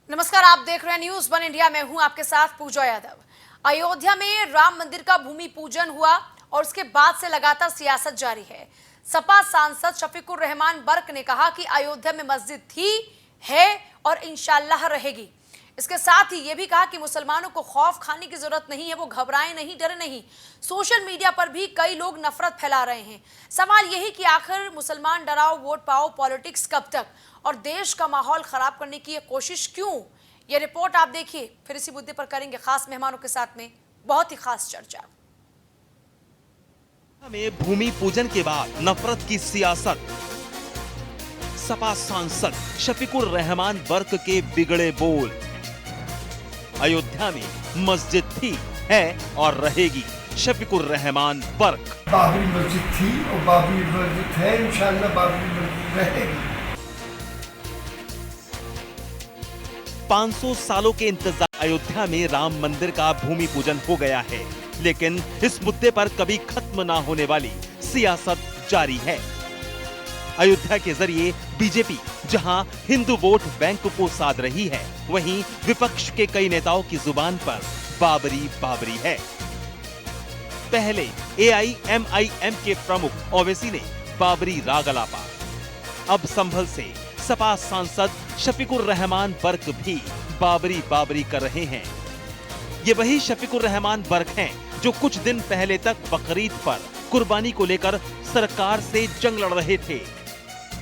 नमस्कार, आप देख रहे हैं न्यूज वन इंडिया। मैं हूं आपके साथ पूजा यादव। अयोध्या में राम मंदिर का भूमि पूजन हुआ और उसके बाद से लगातार सियासत जारी है। सपा सांसद शफीकुर रहमान बर्क ने कहा कि अयोध्या में मस्जिद थी, है और इंशाल्लाह रहेगी। इसके साथ ही ये भी कहा कि मुसलमानों को खौफ खाने की जरूरत नहीं है, वो घबराएं नहीं, डरे नहीं। सोशल मीडिया पर भी कई लोग नफरत फैला रहे हैं। सवाल यही कि आखिर मुसलमान डराओ वोट पाओ पॉलिटिक्स कब तक और देश का माहौल खराब करने की ये कोशिश क्यों? ये रिपोर्ट आप देखिए, फिर इसी मुद्दे पर करेंगे खास मेहमानों के साथ में बहुत ही खास चर्चा। में भूमि पूजन के बाद नफरत की सियासत, सपा सांसद शफीकुर रहमान बर्क के बिगड़े बोल। अयोध्या में मस्जिद थी, है और रहेगी, शफीकुर रहमान बर्क। बाबरी मस्जिद थी और बाबरी मस्जिद है, इंशाअल्लाह बाबरी मस्जिद रहेगी। 500 सालों के इंतजार, अयोध्या में राम मंदिर का भूमि पूजन हो गया है, लेकिन इस मुद्दे पर कभी खत्म ना होने वाली सियासत जारी है। अयोध्या के जरिए बीजेपी जहां हिंदू वोट बैंक को साध रही है, वहीं विपक्ष के कई नेताओं की जुबान पर बाबरी बाबरी है। पहले एआईएमआईएम के प्रमुख ओवैसी ने बाबरी राग अलापा। अब संभल से सपा सांसद शफीकुर रहमान बर्क भी बाबरी बाबरी कर रहे हैं। ये वही शफीकुर रहमान बर्क हैं जो कुछ दिन पहले तक बकरीद पर कुर्बानी को लेकर सरकार से जंग लड़ रहे थे,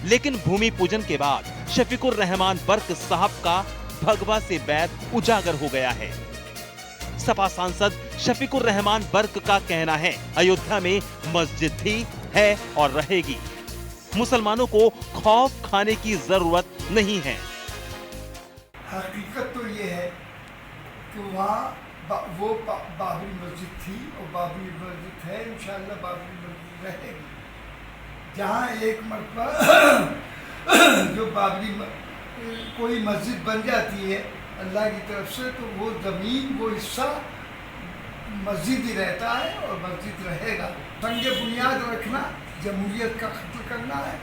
लेकिन भूमि पूजन के बाद शफीकुर रहमान बर्क साहब का भगवा से बैर उजागर हो गया है। सपा सांसद शफीकुर रहमान बर्क का कहना है, अयोध्या में मस्जिद थी, है और रहेगी। मुसलमानों को खौफ खाने की जरूरत नहीं है। हकीकत तो ये है कि वहाँ वो बाबरी मस्जिद थी और बाबरी मस्जिद है, इंशाअल्लाह बाबरी मस्जिद रहेगी। जहाँ एक मरतबा जो कोई मस्जिद बन जाती है अल्लाह की तरफ से, तो वो ज़मीन, वो हिस्सा मस्जिद ही रहता है और मस्जिद रहेगा। संग बुनियाद रखना जमहूरियत का खत्म करना है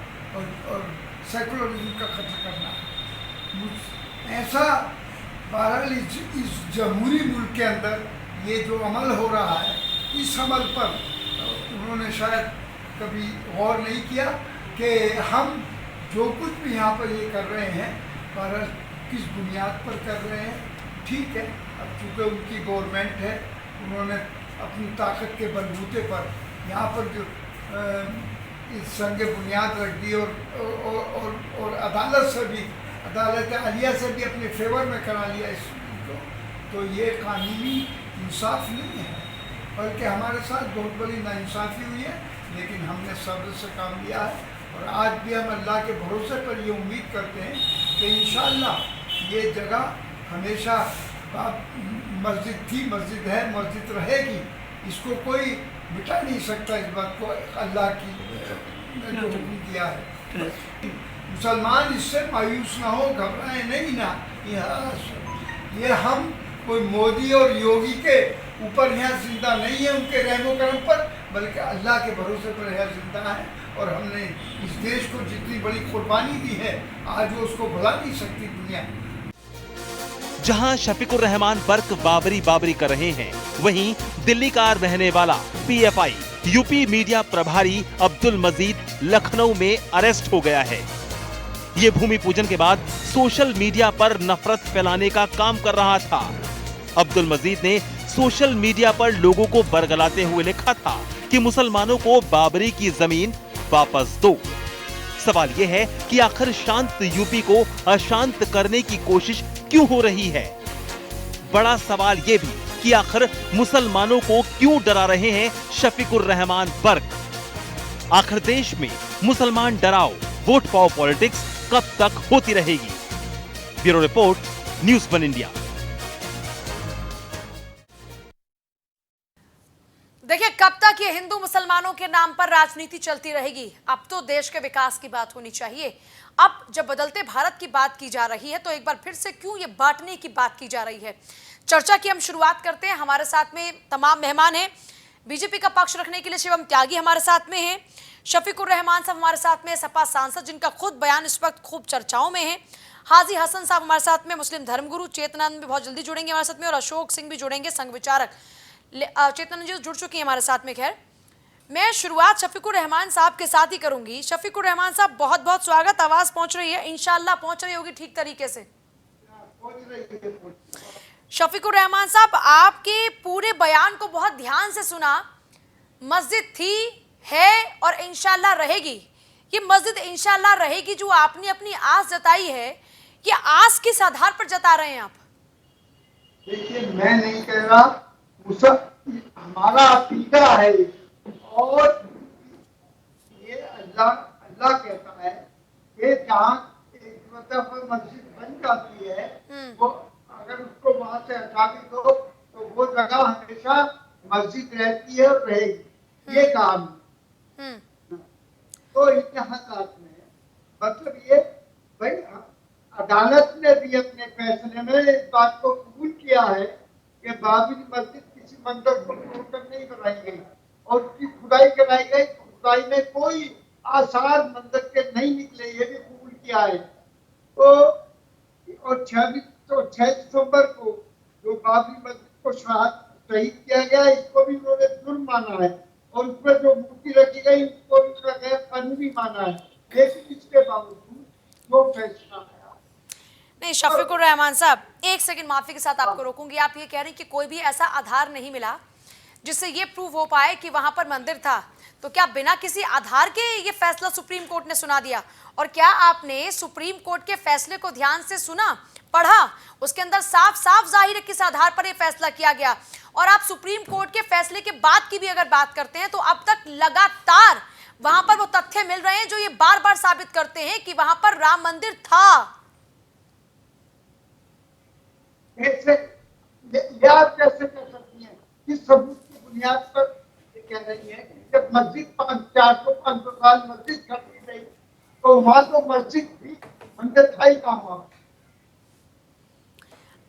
और सेकुलरिज्म का खत्म करना है। ऐसा बहरहाल इस जमहूरी मुल्क के अंदर ये जो अमल हो रहा है, इस अमल पर उन्होंने शायद कभी गौर नहीं किया कि हम जो कुछ भी यहाँ पर ये कर रहे हैं बहरहाल किस बुनियाद पर कर रहे हैं। ठीक है, अब चूँकि उनकी गवर्नमेंट है, उन्होंने अपनी ताकत के बलबूते पर यहाँ पर जो इस संग बुनियाद रख दी और अदालत से भी, अदालत आलिया से भी अपने फेवर में करा लिया इस को, तो ये कानूनी इंसाफ नहीं है, बल्कि हमारे साथ बहुत बड़ी नाइंसाफ़ी हुई है। लेकिन हमने सब्र से काम लिया है और आज भी हम अल्लाह के भरोसे पर ये उम्मीद करते हैं कि इंशाअल्लाह ये जगह हमेशा मस्जिद थी, मस्जिद है, मस्जिद रहेगी। इसको कोई मिटा नहीं सकता, इस बात को अल्लाह की ने जो हुक्म किया है। मुसलमान इससे मायूस ना हो, घबराए नहीं ना। ये हम कोई मोदी और योगी के ऊपर यहाँ जिंदा नहीं है, उनके रहमो करम पर, बल्कि अल्लाह के भरोसे पर यहाँ जिंदा है। और हमने इस देश को जितनी बड़ी कुर्बानी दी है, आज वो उसको भुला नहीं सकती दुनिया। जहां शफीकुर रहमान बर्क बाबरी बाबरी कर रहे हैं, वहीं दिल्ली का रहने वाला पीएफआई यूपी मीडिया प्रभारी अब्दुल मजीद लखनऊ में अरेस्ट हो गया है। ये भूमि पूजन के बाद सोशल मीडिया पर नफरत फैलाने का काम कर रहा था। अब्दुल मजीद ने सोशल मीडिया पर लोगों को बरगलाते हुए लिखा था कि मुसलमानों को बाबरी की जमीन वापस दो। सवाल यह है कि आखिर शांत यूपी को अशांत करने की कोशिश क्यों हो रही है? बड़ा सवाल यह भी कि आखिर मुसलमानों को क्यों डरा रहे हैं शफीकुर रहमान बर्क? आखिर देश में मुसलमान डराओ वोट पाओ पॉलिटिक्स कब तक होती रहेगी? Bureau report, news one India. देखिए, कब तक ये हिंदू मुसलमानों के नाम पर राजनीति चलती रहेगी? अब तो देश के विकास की बात होनी चाहिए। अब जब बदलते भारत की बात की जा रही है, तो एक बार फिर से क्यों ये बांटने की बात की जा रही है? चर्चा की हम शुरुआत करते हैं। हमारे साथ में तमाम मेहमान हैं। बीजेपी का पक्ष रखने के लिए शिवम त्यागी हमारे साथ में हैं, शफीकुर रहमान साहब हमारे साथ में, सपा सांसद जिनका खुद बयान इस वक्त खूब चर्चाओं में है, हाजी हसन साहब हमारे साथ में, मुस्लिम धर्मगुरु चेतनानंद भी बहुत जल्दी जुड़ेंगे हमारे साथ में, और अशोक सिंह भी जुड़ेंगे, संघ विचारक। चेतनानंद जी जुड़ चुकी हैं हमारे साथ में। खैर, मैं शुरुआत शफीकुर रहमान साहब के साथ ही करूंगी। शफीकुर रहमान साहब, बहुत बहुत स्वागत। आवाज पहुंच रही है? इंशाल्लाह पहुंच रही होगी ठीक तरीके से। शफीकुर रहमान साहब, आपके पूरे बयान को बहुत ध्यान से सुना। मस्जिद थी, है और इंशाल्लाह रहेगी। ये मस्जिद इंशाल्लाह रहेगी जो आपने अपनी आस जताई है, ये आस किस आधार पर जता रहे हैं आप? देखिए, मैं नहीं कह रहा, हमारा अकीदा है और ये अल्लाह अल्लाह कहता है कि जहाँ एक मतलब मस्जिद बन जाती है वो अगर उसको वहां से हटा भी दो तो वो जगह हमेशा मस्जिद रहती है और रहेगी, ये काम। तो यहाँ में मतलब ये भाई अदालत ने भी अपने फैसले में इस बात को कबूल किया है कि बाबरी मस्जिद किसी मंदिर को तोड़कर नहीं बनाई गई और उसकी खुदाई कराई गई, खुदाई में कोई आसार मंदिर के नहीं निकले, ये भी कबूल किया है। तो और 6 दिसंबर को जो बाबरी मस्जिद को शहीद किया गया, इसको भी उन्होंने जुर्म माना है और उसमें जो मूर्ति रखी गई उसको भी गैर कानूनी माना है। लेकिन इसके बावजूद जो फैसला है, नहीं शफीकुर रहमान साहब, एक सेकंड माफी के साथ आपको रोकूंगी। आप ये कह रहे हैं कि कोई भी ऐसा आधार नहीं मिला जिससे ये प्रूव हो पाए कि वहां पर मंदिर था, तो क्या बिना किसी आधार के ये फैसला सुप्रीम कोर्ट ने सुना दिया? और क्या आपने सुप्रीम कोर्ट के फैसले को ध्यान से सुना, पढ़ा? उसके अंदर साफ साफ जाहिर है किस आधार पर यह फैसला किया गया। और आप सुप्रीम कोर्ट के फैसले के बाद की भी अगर बात करते हैं तो अब तक लगातार वहां पर वो तथ्य मिल रहे हैं जो ये बार बार साबित करते हैं कि वहां पर राम मंदिर था। आप कैसे कह सकती हैं? इस सबूत की बुनियाद पर कह रही है कि जब मस्जिद 400-500 साल मस्जिद खड़ी रही तो वहां तो मस्जिद थी, मंदिर था ही कहाँ?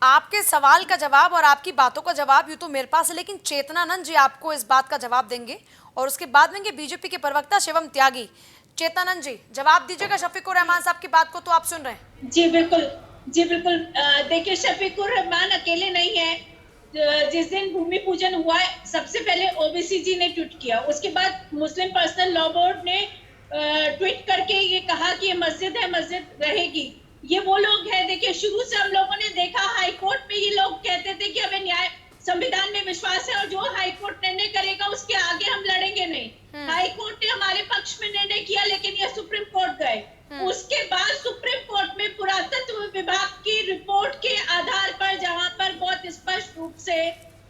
आपके सवाल का जवाब और आपकी बातों का जवाब यूं तो मेरे पास है, लेकिन चेतनानंद जी आपको इस बात का जवाब देंगे और उसके बाद देंगे बीजेपी के प्रवक्ता शिवम त्यागी। चेतनानंद जी जवाब दीजिएगा शफीकुर रहमान साहब की बात को, तो आप सुन रहे हैं। जी बिल्कुल, जी बिल्कुल। देखिए, शफीकुर रहमान अकेले नहीं है। जिस दिन भूमि पूजन हुआ है सबसे पहले ओबीसी जी ने ट्वीट किया, उसके बाद मुस्लिम पर्सनल लॉ बोर्ड ने ट्वीट करके ये कहा कि ये मस्जिद है, मस्जिद रहेगी। ये वो लोग हैं, देखिए शुरू से हम लोगों ने देखा हाई कोर्ट में ये लोग कहते थे कि हमें न्याय संविधान में विश्वास है और जो हाई कोर्ट निर्णय करेगा उसके आगे हम लड़ेंगे नहीं। हाई कोर्ट ने हमारे पक्ष में निर्णय किया लेकिन ये सुप्रीम कोर्ट गए। उसके बाद सुप्रीम कोर्ट में पुरातत्व विभाग की रिपोर्ट के आधार पर, जहां पर बहुत स्पष्ट रूप से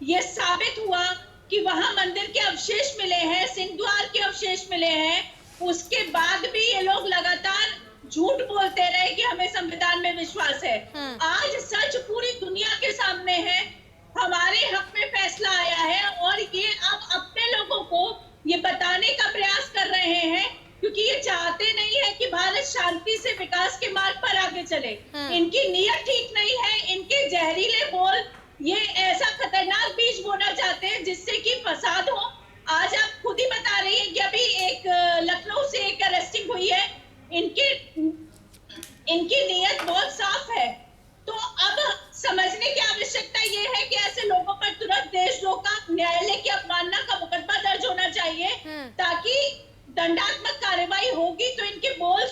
ये साबित हुआ कि वहां मंदिर के अवशेष मिले हैं, सिंह द्वार के अवशेष मिले हैं, उसके बाद भी ये लोग लगातार झूठ बोलते रहे कि हमें संविधान में विश्वास है। आज सच पूरी दुनिया के सामने है, हमारे हक में फैसला आया है और ये अब अपने लोगों को ये बताने का प्रयास कर रहे हैं क्योंकि ये चाहते नहीं है कि भारत शांति से विकास के मार्ग पर आगे चले। इनकी नीयत ठीक नहीं है, इनके जहरीले बोल ये ऐसा खतरनाक बीज बोना चाहते हैं जिससे कि फसाद हो। आज आप खुद ही बता रही है कि अभी एक लखनऊ से एक अरेस्टिंग हुई है, इनकी नीयत बहुत साफ है। तो अब समझने की आवश्यकता ये है कि ऐसे लोगों पर तुरंत देशद्रोह का, न्यायालय की अवमानना का मुकदमा दर्ज होना चाहिए ताकि दंडात्मक कार्रवाई होगी तो इनके बोल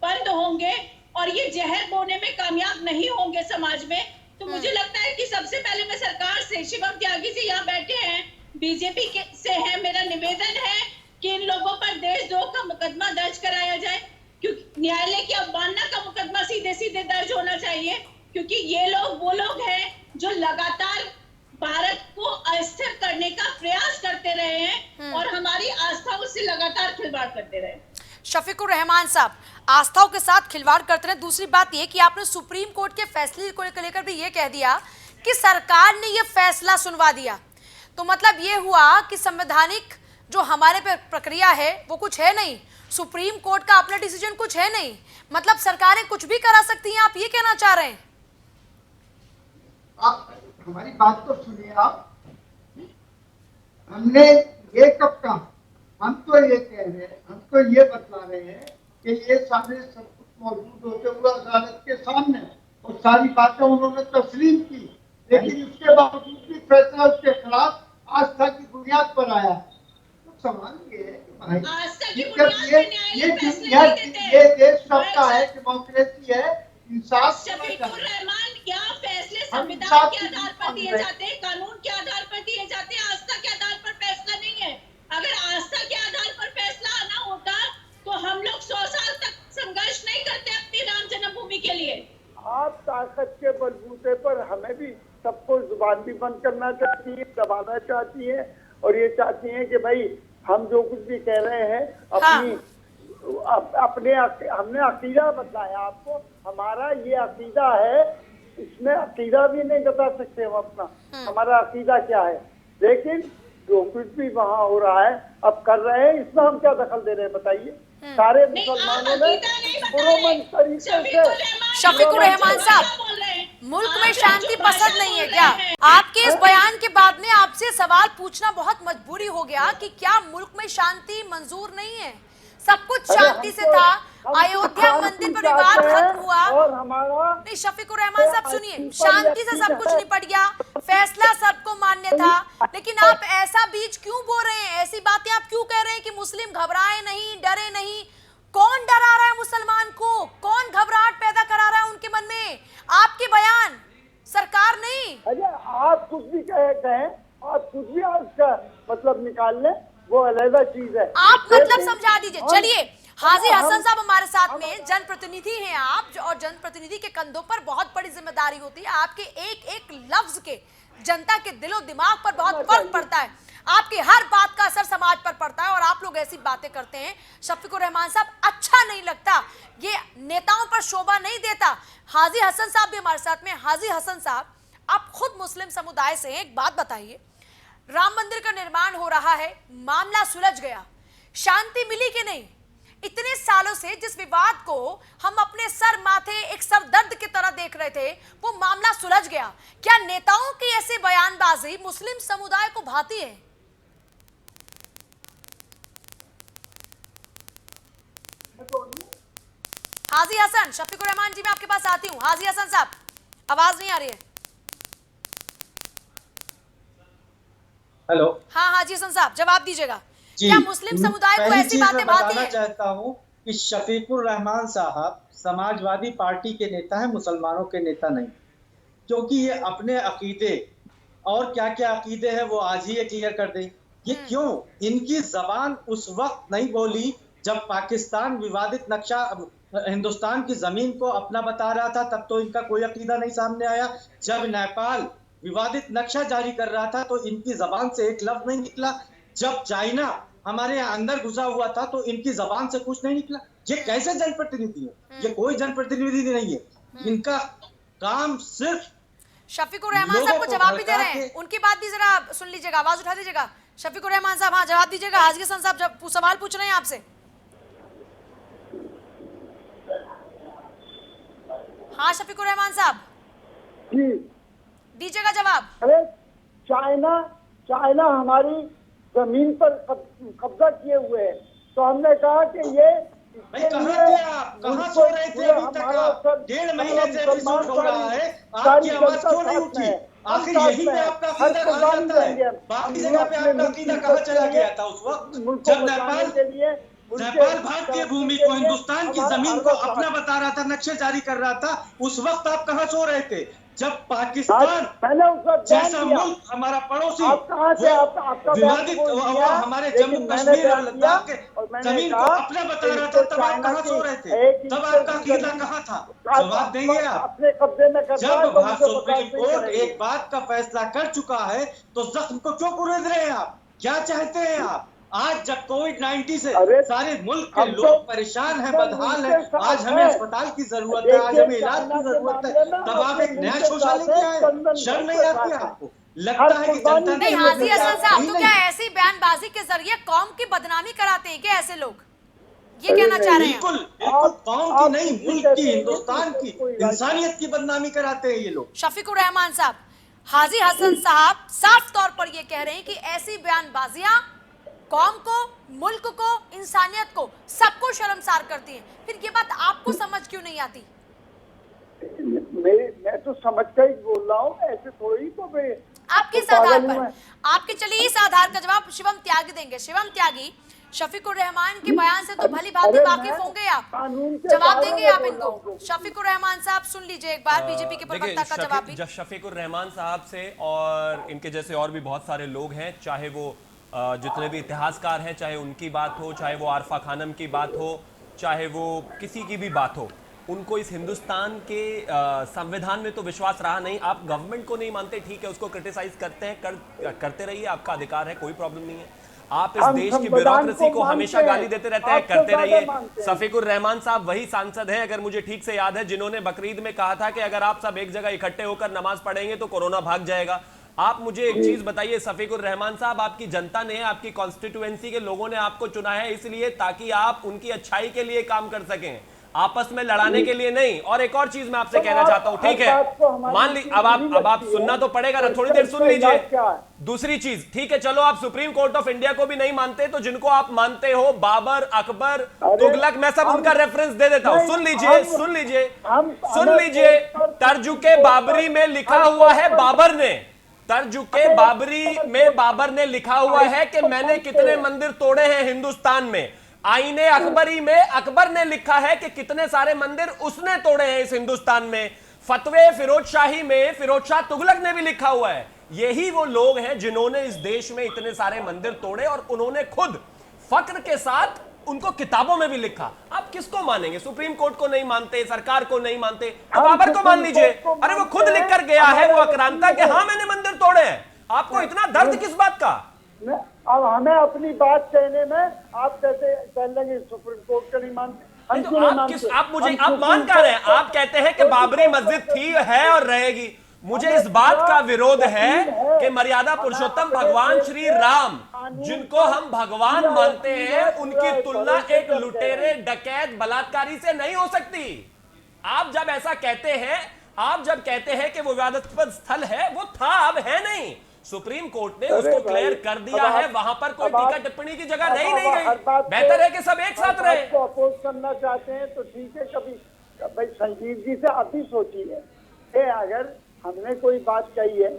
बंद होंगे और ये जहर बोने में कामयाब नहीं होंगे समाज में। तो मुझे लगता है कि सबसे पहले मैं सरकार से, शिवम त्यागी जी यहाँ बैठे हैं, बीजेपी से है, मेरा निवेदन है कि इन लोगों पर देशद्रोह का मुकदमा दर्ज कराया जाए, क्योंकि न्यायालय की अवमानना का मुकदमा सीधे सीधे दर्ज होना चाहिए, क्योंकि ये लोग वो लोग हैं जो लगातार भारत को अस्थिर करने का प्रयास करते रहे हैं और हमारी आस्थाओं से लगातार खिलवाड़ करते रहे। शफीकुर रहमान साहब, आस्थाओं के साथ खिलवाड़ करते रहे। दूसरी बात ये कि आपने सुप्रीम कोर्ट के फैसले को लेकर भी ये कह दिया कि सरकार ने ये फैसला सुनवा दिया, तो मतलब ये हुआ कि संवैधानिक जो हमारे पे प्रक्रिया है वो कुछ है नहीं, सुप्रीम कोर्ट का अपना डिसीजन कुछ है नहीं, मतलब सरकारें कुछ भी करा सकती हैं, आप ये कहना चाह रहे हैं? आप हमारी बात तो सुनिए। आप हमने ये कब कहा? हम तो ये कह रहे हैं, हम तो ये बतला रहे हैं कि ये सारे सब कुछ मौजूद होते हुए अदालत के सामने और सारी बातें उन्होंने तस्लीम की, लेकिन उसके बावजूद भी फैसला उसके खिलाफ आस्था की बुनियाद पर आया। तो सवाल ये है कि भाई आस्था की बुनियाद पे न्यायालय फैसले नहीं देते। ये देश सबका है, डेमोक्रेसी है, इंसाफ शफीकुर रहमान, क्या फैसले संविधान के आधार पर दिए जाते हैं, कानून के आधार पर दिए जाते हैं, आस्था के आधार पर फैसला नहीं है। अगर आस्था के आधार पर फैसला आना होता तो हम लोग 100 साल तक संघर्ष नहीं करते अपनी राम जन्मभूमि के लिए। आप ताकत के बलबूते पर हमें भी सबको जुबान भी बंद करना चाहती है, दबाना चाहती है, और ये चाहती हैं कि भाई हम जो कुछ भी कह रहे हैं अपने हमने अकीदा बताया आपको, हमारा ये अकीदा है, इसमें अकीदा भी नहीं बता सकते हम अपना, हमारा अकीदा क्या है। लेकिन जो कुछ भी वहाँ हो रहा है अब कर रहे हैं, इसमें हम क्या दखल दे रहे हैं बताइए। सारे मुसलमानों ने पुरअमन तरीके से, शफीकुर रहमान साहब, मुल्क में शांति पसंद नहीं है क्या? आपके इस बयान के बाद में आपसे सवाल पूछना बहुत मजबूरी हो गया कि क्या मुल्क में शांति मंजूर नहीं है? सब कुछ शांति से था, अयोध्या मंदिर पर विवाद खत्म हुआ और हमारा नहीं। शफीकुर रहमान साहब सुनिए, शांति से सब कुछ निपट गया, फैसला सबको मान्य था, लेकिन आप ऐसा बीच क्यों बोल रहे हैं? ऐसी बातें आप क्यों कह रहे हैं कि मुस्लिम घबराए नहीं, डरे नहीं? कौन डरा रहा है मुसलमान को? कौन घबराहट पैदा करा रहा है उनके मन में? आपके बयान, सरकार नहीं। अरे आप कुछ भी कहें, आप कुछ भी उसका मतलब निकाल लें, वो अलग चीज है। आप मतलब समझा दीजिए। चलिए, हाजी हसन साहब हमारे साथ में, जनप्रतिनिधि हैं आप, और जनप्रतिनिधि के कंधों पर बहुत बड़ी जिम्मेदारी होती है। आपके एक एक लफ्ज के जनता के दिलो दिमाग पर बहुत फर्क पड़ता है, आपकी हर बात का असर समाज पर पड़ता है, और आप लोग ऐसी बातें करते हैं शफीकुर रहमान साहब, अच्छा नहीं लगता, ये नेताओं पर शोभा नहीं देता। हाजी हसन साहब भी हमारे साथ में। हाजी हसन साहब, आप खुद मुस्लिम समुदाय से हैं, एक बात बताइए, राम मंदिर का निर्माण हो रहा है, मामला सुलझ गया, शांति मिली कि नहीं? इतने सालों से जिस विवाद को हम अपने सर माथे एक सरदर्द की तरह देख रहे थे, वो मामला सुलझ गया। क्या नेताओं की ऐसी बयानबाजी मुस्लिम समुदाय को भाती है? हाजी हसन, शफीकुर रहमान जी, मैं आपके पास आती हूँ। हाजी हसन साहब, आवाज नहीं आ रही है। हेलो, हाँ हाजी हसन साहब, जवाब दीजिएगा। क्या मुस्लिम समुदाय को ऐसी बातें भाती है? चाहता हूँ कि शफीकुर रहमान साहब समाजवादी पार्टी के नेता हैं, मुसलमानों के नेता नहीं, क्योंकि ये अपने अकीदे और क्या क्या अकीदे हैं वो आज ही ये क्लियर कर दें। ये क्यों इनकी जबान उस वक्त नहीं बोली जब पाकिस्तान विवादित नक्शा हिंदुस्तान की जमीन को अपना बता रहा था, तब तो इनका कोई अकीदा नहीं सामने आया। जब नेपाल विवादित नक्शा जारी कर रहा था तो इनकी जबान से एक लफ्ज नहीं निकला। जब चाइना हमारे यहाँ अंदर घुसा हुआ था तो इनकी जबान से कुछ नहीं निकला। ये कैसे जनप्रतिनिधि है? ये कोई जनप्रतिनिधि नहीं है। इनका काम सिर्फ शफीकुर रहमान साहब को जवाब भी दे रहे हैं, उनकी बात भी जरा सुन लीजिएगा, आवाज उठा दीजिएगा। शफीकुर रहमान साहब, हाँ जवाब दीजिएगा। हाजी हसन साहब जब सवाल पूछ रहे हैं आपसे। हाँ शफीकुर रहमान साहब, दीजिएगा जवाब। अरे चाइना हमारी जमीन पर कब्जा किए हुए है, तो हमने कहा कि ये भाई कहाँ थे आप? कहाँ सो रहे थे अभी तक आप? 1.5 महीने से एपिसोड हो रहा है, आपकी आवाज क्यों नहीं उठी? आखिर यही पे आपका अकीदा कहाँ जाता है? बाकी जगह पे आपका अकीदा कहाँ चला गया था उस वक्त जब नेपाल भारतीय भूमि को, हिंदुस्तान की जमीन को अपना बता रहा था, नक्शे जारी कर रहा था? उस वक्त आप कहाँ सो रहे थे जब पाकिस्तान जैसा मुल्क, हमारा पड़ोसी, विवादित हमारे जम्मू कश्मीर और लद्दाख के जमीन को अपना बता रहा था? तब आप कहाँ सो रहे थे? तब आपका अकीदा कहाँ था? जवाब देंगे आप। जब सुप्रीम कोर्ट एक बात का फैसला कर चुका है तो जख्म को क्यों कुरेद रहे हैं आप? क्या चाहते हैं आप? आज जब कोविड-19 से सारे मुल्क के लोग परेशान हैं, बदहाल हैं, आज हमें अस्पताल की जरूरत है, आज हमें इलाज की जरूरत है, तब आप एक नया शोषा लेके आए? शर्म नहीं आती आपको? लगता है कि जनता नहीं। हाजी हसन साहब, तो क्या ऐसी बयानबाजी के जरिए कौम की बदनामी कराते हैं क्या ऐसे लोग? ये कहना चाह रहे हैं? बिल्कुल कौम की नहीं, मुल्क की, हिंदुस्तान की, इंसानियत की बदनामी कराते हैं ये लोग। शफीकुर रहमान साहब, हाजी हसन साहब साफ तौर पर ये कह रहे हैं कि ऐसी बयानबाजियां कौम को, मुल्क को, इंसानियत को, सबको शर्मसार करती हैं। फिर ये बात आपको समझ क्यों नहीं आती? मैं तो समझ कर ही बोल रहा हूँ, ऐसे थोड़ी तो मैं आप किस आधार पर? आपके चलिए इस आधार का जवाब शिवम त्यागी देंगे। शिवम त्यागी, शफीकुर रहमान के बयान से तो भली भांति वाकिफ होंगे आप, जवाब देंगे आप इनको। शफीकुर रहमान साहब सुन लीजिए एक बार बीजेपी के प्रवक्ता का जवाब भी। शफीकुर रहमान साहब से और इनके जैसे और भी बहुत सारे लोग हैं, चाहे वो जितने भी इतिहासकार हैं, चाहे उनकी बात हो, चाहे वो आरफा खानम की बात हो, चाहे वो किसी की भी बात हो, उनको इस हिंदुस्तान के संविधान में तो विश्वास रहा नहीं। आप गवर्नमेंट को नहीं मानते, ठीक है, उसको क्रिटिसाइज करते हैं, करते रहिए, आपका अधिकार है, कोई प्रॉब्लम नहीं है। आप इस देश की ब्यूरोक्रेसी को हमेशा गाली देते रहते हैं, करते रहिए। शफीकुर रहमान साहब वही सांसद हैं, अगर मुझे ठीक से याद है, जिन्होंने बकरीद में कहा था कि अगर आप सब एक जगह इकट्ठे होकर नमाज पढ़ेंगे तो कोरोना भाग जाएगा। आप मुझे एक चीज बताइए शफीकुर रहमान साहब, आपकी जनता ने, आपकी कॉन्स्टिट्यूएंसी के लोगों ने आपको चुना है इसलिए ताकि आप उनकी अच्छाई के लिए काम कर सकें, आपस में लड़ाने के लिए नहीं। और एक और चीज मैं आपसे कहना चाहता हूं, ठीक है, मान ली अब आप सुनना तो पड़ेगा ना, थोड़ी देर सुन लीजिए। दूसरी चीज, ठीक है, चलो आप सुप्रीम कोर्ट ऑफ इंडिया को भी नहीं मानते, तो जिनको आप मानते हो, बाबर, अकबर, तुगलक, मैं सब उनका रेफरेंस दे देता हूं। सुन लीजिए, सुन लीजिए, सुन लीजिए। तर्जुके बाबरी में लिखा हुआ है, बाबर ने, तर्जुके बाबरी में बाबर ने लिखा हुआ है कि मैंने कितने मंदिर तोड़े हैं हिंदुस्तान में। आईने अकबरी में अकबर ने लिखा है कि कितने सारे मंदिर उसने तोड़े हैं इस हिंदुस्तान में। फतवे फिरोज शाही में फिरोज शाह तुगलक ने भी लिखा हुआ है। यही वो लोग हैं जिन्होंने इस देश में इतने सारे मंदिर तोड़े और उन्होंने खुद फक्र के साथ उनको किताबों में भी लिखा। आप किसको मानेंगे? सुप्रीम कोर्ट को नहीं मानते, सरकार को नहीं मानते, अब बाबर को मान लीजिए। अरे वो खुद लिख कर गया है, वो आक्रांता कि हाँ मैंने मंदिर तोड़े हैं। आपको इतना दर्द किस बात का? अब हमें अपनी बात कहने में आप कहते कह लेंगे सुप्रीम कोर्ट को नहीं मानते। आप मान कर रहे हैं, आप कहते हैं कि बाबरी मस्जिद थी, है और रहेगी। मुझे इस बात का विरोध है कि मर्यादा पुरुषोत्तम भगवान श्री राम, जिनको हम भगवान मानते हैं, उनकी तुलना एक लुटेरे, डकैत, बलात्कारी से नहीं हो सकती। आप जब ऐसा कहते हैं, आप जब कहते हैं कि वो विवादास्पद स्थल है, वो था, अब है नहीं। सुप्रीम कोर्ट ने उसको क्लियर कर दिया है, वहां पर कोई टीका टिप्पणी की जगह रही नहीं गई। बेहतर है कि सब एक साथ रहे। अपोज करना चाहते हैं तो ठीक है, कभी भाई संजीव जी से अभी सोचिए, अगर हमने कोई बात कही है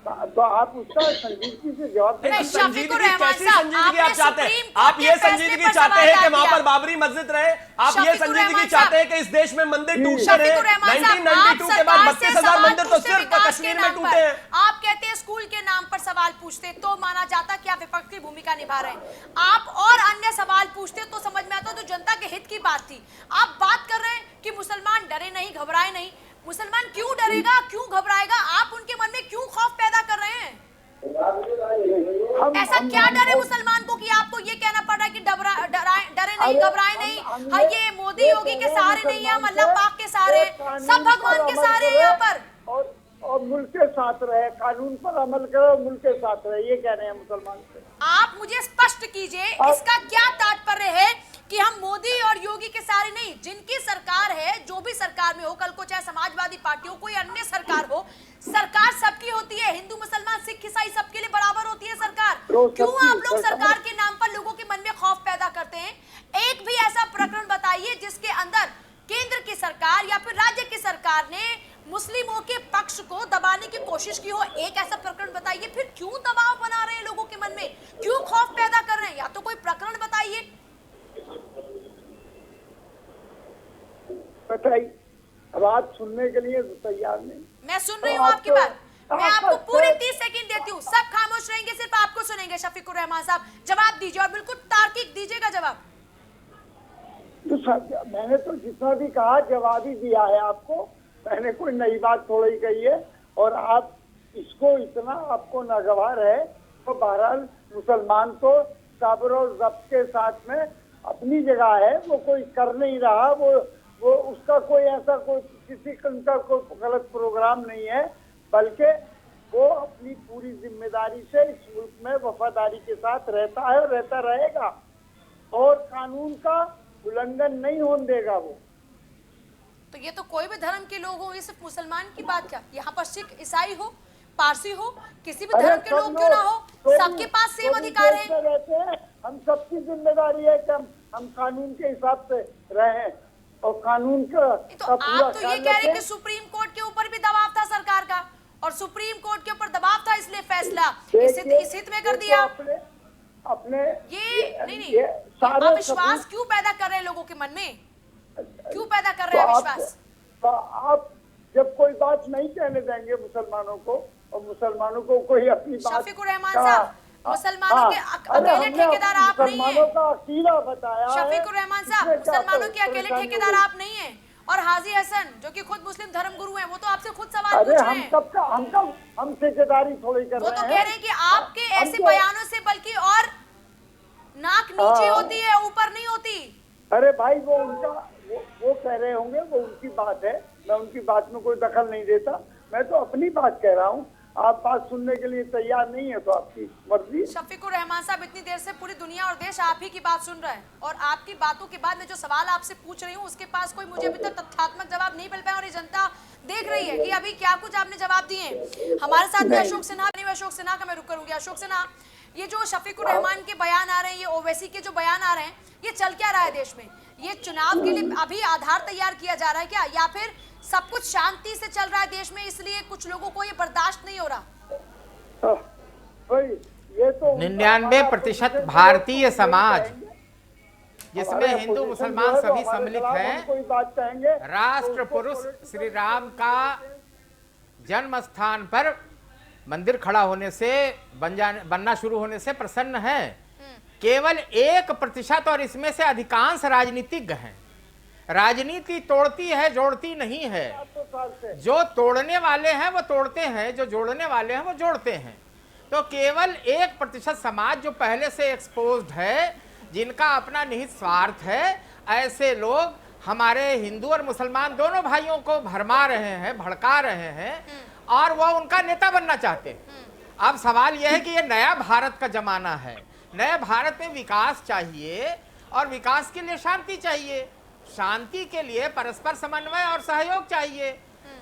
तो आप उसका संजीदगी से जवाब दें। संजीदगी कैसी संजीदगी आप चाहते हैं? आप ये संजीदगी चाहते हैं कि वहां पर बाबरी मस्जिद रहे? आप ये संजीदगी चाहते हैं कि इस देश में मंदिर टूटते रहे? 1992 के बाद 32,000 मंदिर तो सिर्फ कश्मीर में टूटे हैं। आप कहते हैं स्कूल के नाम पर सवाल पूछते तो माना जाता कि आप विपक्ष की भूमिका निभा रहे हैं। आप और अन्य सवाल पूछते तो समझ में आता तो जनता के हित की बात थी। आप बात कर रहे हैं कि मुसलमान डरे नहीं, घबराए नहीं। मुसलमान क्यों डरेगा, क्यों घबराएगा? आप उनके मन में क्यों खौफ पैदा कर रहे हैं? ऐसा क्या डर है मुसलमान को कि आपको ये कहना पड़ रहा है कि डरे नहीं, घबराए नहीं? हाँ, ये मोदी योगी के सहारे नहीं है, हम अल्लाह पाक के सहारे, सब भगवान के सहारे हैं यहाँ पर। और मुल्क के साथ रहे, कानून पर अमल करो, मुल्क के साथ रहे, ये कह रहे हैं मुसलमान से। आप मुझे स्पष्ट कीजिए इसका क्या तात्पर्य है कि हम मोदी और योगी के सहारे नहीं, जिनकी सरकार है, जो भी सरकार में हो, कल को चाहे समाजवादी पार्टी हो, कोई अन्य सरकार हो, सरकार सबकी होती है, हिंदू मुसलमान सिख ईसाई सबके लिए बराबर होती है सरकार। क्यों आप लोग सरकार के नाम पर लोगों के मन में खौफ पैदा करते हैं? एक भी ऐसा प्रकरण बताइए जिसके अंदर केंद्र की सरकार या फिर राज्य की सरकार ने मुस्लिमों के पक्ष को दबाने की कोशिश की हो। एक ऐसा प्रकरण बताइए। फिर क्यों दबाव बना रहे हैं लोगों के मन में, क्यों खौफ पैदा कर रहे हैं? या तो कोई प्रकरण बताइए। बात सुनने के लिए तैयार नहीं। मैं सुन रही हूँ आपकी बात। मैं आपको पूरे 30 सेकंड देती हूँ, सब खामोश रहेंगे, सिर्फ आपको सुनेंगे। शफीकुर रहमान साहब जवाब दीजिए और बिल्कुल तार्किक दीजिएगा जवाब। तो मैंने तो जितना भी कहा जवाब ही दिया है आपको, मैंने कोई नई बात थोड़ी ही कही है। और आप इसको इतना आपको नागवार है तो बहरहाल मुसलमान तो सब्र और ज़ब्त के साथ में अपनी जगह है, वो कोई कर नहीं रहा, वो उसका कोई ऐसा कोई किसी का कोई गलत प्रोग्राम नहीं है, बल्कि वो अपनी पूरी जिम्मेदारी से इस मुल्क में वफादारी के साथ रहता है और रहता रहेगा और कानून का उल्लंघन नहीं होने देगा वो। तो ये तो कोई भी धर्म के लोग हो, ये सिर्फ मुसलमान की बात क्या, यहाँ पर सिख ईसाई हो, पारसी हो, किसी भी धर्म के लोग क्यों ना हो, सबके पास सेम अधिकार है। हम सबकी जिम्मेदारी है कि हम कानून के हिसाब से रहें और कानून का तो आप तो ये कह रहे हैं कि सुप्रीम कोर्ट के ऊपर भी दबाव था सरकार का, और सुप्रीम कोर्ट के ऊपर दबाव था इसलिए फैसला इस हित में कर दिया। अपने ये नहीं आप विश्वास क्यों पैदा कर रहे हैं लोगों के मन में, क्यों पैदा कर रहे हैं विश्वास? तो आप जब कोई बात नहीं कहने देंगे मुसलमानों को, और मुसलमानों को कोई अपनी बात, शफीकुर रहमान साहब, मुसलमानों के अकेले ठेकेदार आप नहीं हैं। मुसलमानों का अकीदा बताया है। शफीकुर रहमान साहब, मुसलमानों के अकेले ठेकेदार आप नहीं हैं, और हाजी हसन जो कि खुद मुस्लिम धर्मगुरु हैं, वो तो आपसे खुद सवाल पूछ रहे हैं। हम ठेकेदारी थोड़ी कर रहे हैं। वो तो कह रहे हैं कि आपके ऐसे बयानों से बल्कि और नाक नीचे होती है, ऊपर नहीं होती। अरे भाई वो उनका वो कह रहे होंगे, वो उनकी बात है, मैं उनकी बात में कोई दखल नहीं देता। मैं तो अपनी बात कह रहा हूँ, आप बात सुनने के लिए तैयार नहीं है तो आपकी मर्जी। शफीकुर रहमान साहब, इतनी देर से पूरी दुनिया और देश आप ही की बात सुन रहा है, और आपकी बातों के बाद मैं जो सवाल आपसे पूछ रही हूँ उसके पास कोई मुझे अभी तक तथ्यात्मक जवाब नहीं मिल पाया, और ये जनता देख रही है कि अभी क्या कुछ आपने जवाब दिए। हमारे साथ भी अशोक सिन्हा, अशोक सिन्हा का मैं रुक करूंगी। अशोक सिन्हा, ये जो शफीकुर रहमान के बयान आ रहे हैं, ये ओवैसी के जो बयान आ रहे हैं, ये चल क्या रहा है देश में? ये चुनाव के लिए अभी आधार तैयार किया जा रहा है क्या, या फिर सब कुछ शांति से चल रहा है देश में, इसलिए कुछ लोगों को ये बर्दाश्त नहीं हो रहा? ये तो 99% भारतीय समाज जिसमें हिंदू मुसलमान सभी सम्मिलित हैं, राष्ट्र पुरुष श्री राम का जन्म स्थान पर मंदिर खड़ा होने से बनना शुरू होने से प्रसन्न हैं। केवल 1% और इसमें से अधिकांश राजनीतिज्ञ हैं। राजनीति तोड़ती है, जोड़ती नहीं है। जो तोड़ने वाले हैं वो तोड़ते हैं, जो जोड़ने वाले हैं वो जोड़ते हैं। तो केवल 1% समाज जो पहले से एक्सपोज्ड है, जिनका अपना निहित स्वार्थ है, ऐसे लोग हमारे हिंदू और मुसलमान दोनों भाइयों को भरमा रहे हैं, भड़का रहे हैं, और वह उनका नेता बनना चाहते हैं। अब सवाल यह है कि ये नया भारत का जमाना है। नए भारत में विकास चाहिए, और विकास के लिए शांति चाहिए। शांति के लिए परस्पर समन्वय और सहयोग चाहिए।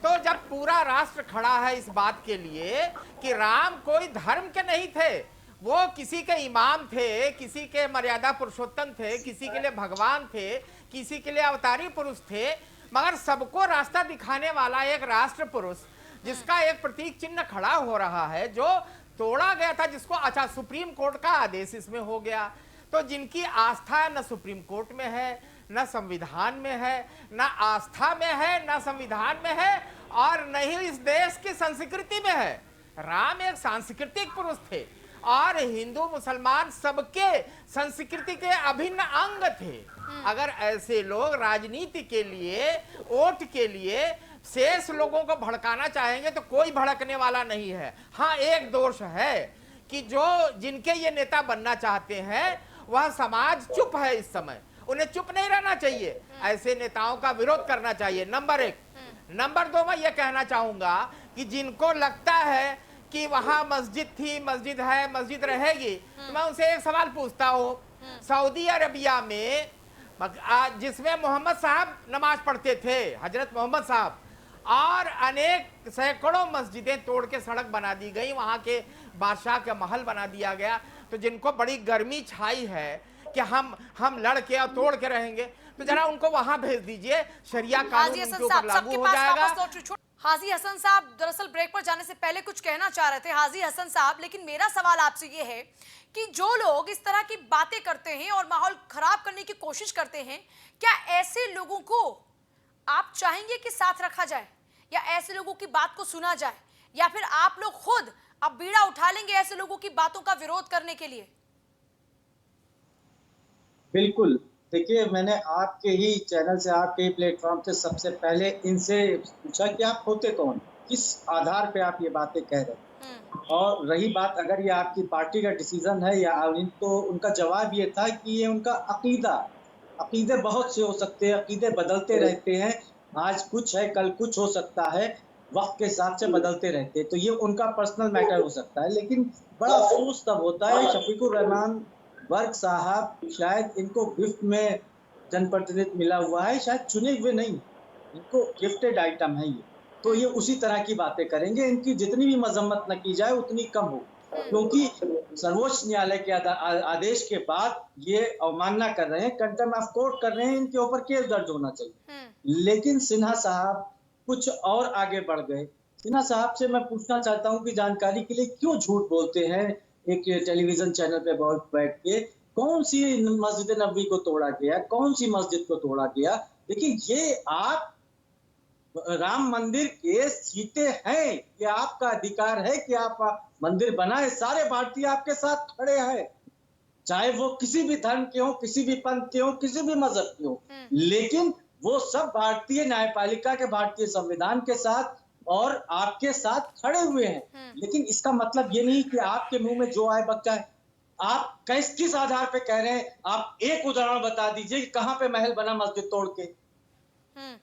तो जब पूरा राष्ट्र खड़ा है इस बात के लिए कि राम कोई धर्म के नहीं थे, वो किसी के इमाम थे, किसी के मर्यादा पुरुषोत्तम थे, किसी के लिए भगवान थे, किसी के लिए अवतारी पुरुष थे, मगर सबको रास्ता दिखाने वाला एक राष्ट्र पुरुष, जिसका एक प्रतीक चिन्ह खड़ा हो रहा है, जो तोड़ा गया था, जिसको अच्छा सुप्रीम कोर्ट का आदेश इसमें हो गया। तो जिनकी आस्था न सुप्रीम कोर्ट में है, न संविधान में है, न आस्था में है, न संविधान में है, और न ही इस देश की संस्कृति में है। राम एक सांस्कृतिक पुरुष थे, और हिंदू मुसलमान सबके संस्कृति के अभिन्न अंग थे। अगर ऐसे लोग राजनीति के लिए, वोट के लिए शेष लोगों को भड़काना चाहेंगे तो कोई भड़कने वाला नहीं है। हाँ, एक दोष है कि जो जिनके ये नेता बनना चाहते हैं, वह समाज चुप है इस समय। उन्हें चुप नहीं रहना चाहिए, ऐसे नेताओं का विरोध करना चाहिए, नंबर 1। नंबर 2, मैं ये कहना चाहूंगा कि जिनको लगता है कि वहां मस्जिद थी, मस्जिद है, मस्जिद रहेगी, तो मैं उनसे एक सवाल पूछता हूँ। सऊदी अरबिया में जिसमें मोहम्मद साहब नमाज पढ़ते थे, हजरत मोहम्मद साहब, और अनेक सैकड़ों मस्जिदें तोड़ के सड़क बना दी गई, वहां के बादशाह का महल बना दिया गया। तो जिनको बड़ी गर्मी छाई है कि हम लड़ के और तोड़ के रहेंगे, तो जरा उनको वहां भेज दीजिए, शरिया कानून उनके ऊपर लागू हो जाएगा। हाजी हसन साहब, दरअसल ब्रेक पर जाने से पहले कुछ कहना चाह रहे थे हाजी हसन साहब, लेकिन मेरा सवाल आपसे ये है कि जो लोग इस तरह की बातें करते हैं और माहौल खराब करने की कोशिश करते हैं, क्या ऐसे लोगों को आप चाहेंगे कि साथ रखा जाए, या ऐसे लोगों की बात को सुना जाए, या फिर आप लोग खुद अब बीड़ा उठा लेंगे ऐसे लोगों की बातों का विरोध करने के लिए? बिल्कुल, देखिए, मैंने आपके ही चैनल से, आपके ही प्लेटफॉर्म से सबसे पहले इनसे पूछा कि आप होते कौन, किस आधार पे आप ये बातें कह रहे हैं, और रही बात अगर ये आपकी पार्टी का डिसीजन है या तो उनका जवाब ये था कि ये उनका अकीदे बहुत से हो सकते हैं, अकीदे बदलते रहते हैं, आज कुछ है कल कुछ हो सकता है, वक्त के हिसाब से बदलते रहते हैं, तो ये उनका पर्सनल मैटर हो सकता है। लेकिन बड़ा अफसोस तब होता है, शफीकुर रहमान वर्क साहब शायद इनको गिफ्ट में जनप्रतिनिधित्व मिला हुआ है, शायद चुने हुए नहीं, इनको गिफ्टेड आइटम है ये, तो ये उसी तरह की बातें करेंगे। इनकी जितनी भी मजम्मत न की जाए उतनी कम हो। क्योंकि सर्वोच्च न्यायालय के आदेश के बाद ये अवमानना कर रहे हैं, कंटेम्प्ट ऑफ कोर्ट कर रहे हैं, इनके ऊपर केस दर्ज होना चाहिए। लेकिन सिन्हा साहब कुछ और आगे बढ़ गए। सिन्हा साहब से मैं पूछना चाहता हूं कि जानकारी के लिए क्यों झूठ बोलते हैं एक टेलीविजन चैनल पे बैठ के? कौन सी मस्जिद नबी को तोड़ा गया, कौन सी मस्जिद को तोड़ा गया? देखिए, ये आप राम मंदिर के सीते हैं, ये आपका अधिकार है कि आप मंदिर बनाए। सारे भारतीय आपके साथ खड़े हैं, चाहे वो किसी भी धर्म के हो, किसी भी पंथ के हो, किसी भी मजहब के हो, लेकिन वो सब भारतीय न्यायपालिका के, भारतीय संविधान के साथ और आपके साथ खड़े हुए हैं। लेकिन इसका मतलब ये नहीं कि आपके मुंह में जो आए बक जाए। आप किस आधार पे कह रहे हैं? आप एक उदाहरण बता दीजिए कि कहां पे महल बना मस्जिद तोड़ के?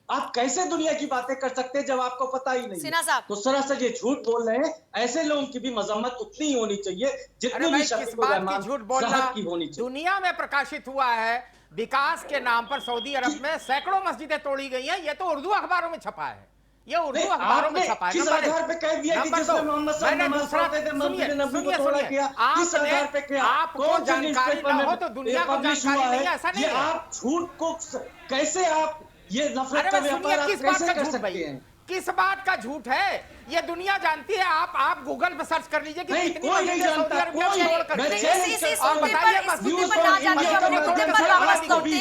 आप कैसे दुनिया की बातें कर सकते हैं जब आपको पता ही नहीं है? तो सरासर ये झूठ बोल रहे हैं। ऐसे लोगों की भी मजम्मत उतनी ही होनी चाहिए जितनी भी शफीकुर रहमान साहब की होनी चाहिए। दुनिया में प्रकाशित हुआ है विकास के नाम पर सऊदी अरब में सैकड़ों मस्जिदें तोड़ी गई हैं। ये तो उर्दू अखबारों में छपा है, ये उर्दू अखबारों में छपा है। किस आधार पे कह दिया कि जिसमें मोहम्मद साहब नमाज पढ़ते थे मस्जिद नबी को तोड़ा गया? किस आधार पे किया? आपको जानकारी ना हो तो दुनिया को जानकारी नहीं है, ऐसा नहीं है। आप झूठ को कैसे, आप ये नफरत का व्यापार आप कैसे कर सकते हैं? किस बात का झूठ है? ये दुनिया जानती है। आप गूगल पे सर्च कर लीजिए कि कितनी कोई नहीं जानता।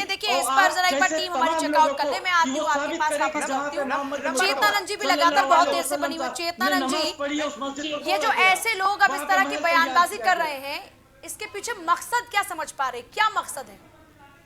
देखिए, इस पर जरा एक बार टीम हमारी चेकआउट कर ले। मैं आती हूँ आपके पास, वापस आती हूँ। चेतनानंद जी भी लगातार बहुत देर से बनी हुई। चेतनानंद जी, ये जो ऐसे लोग अब इस तरह की बयानबाजी कर रहे हैं, इसके पीछे मकसद क्या समझ पा रहे? क्या मकसद है?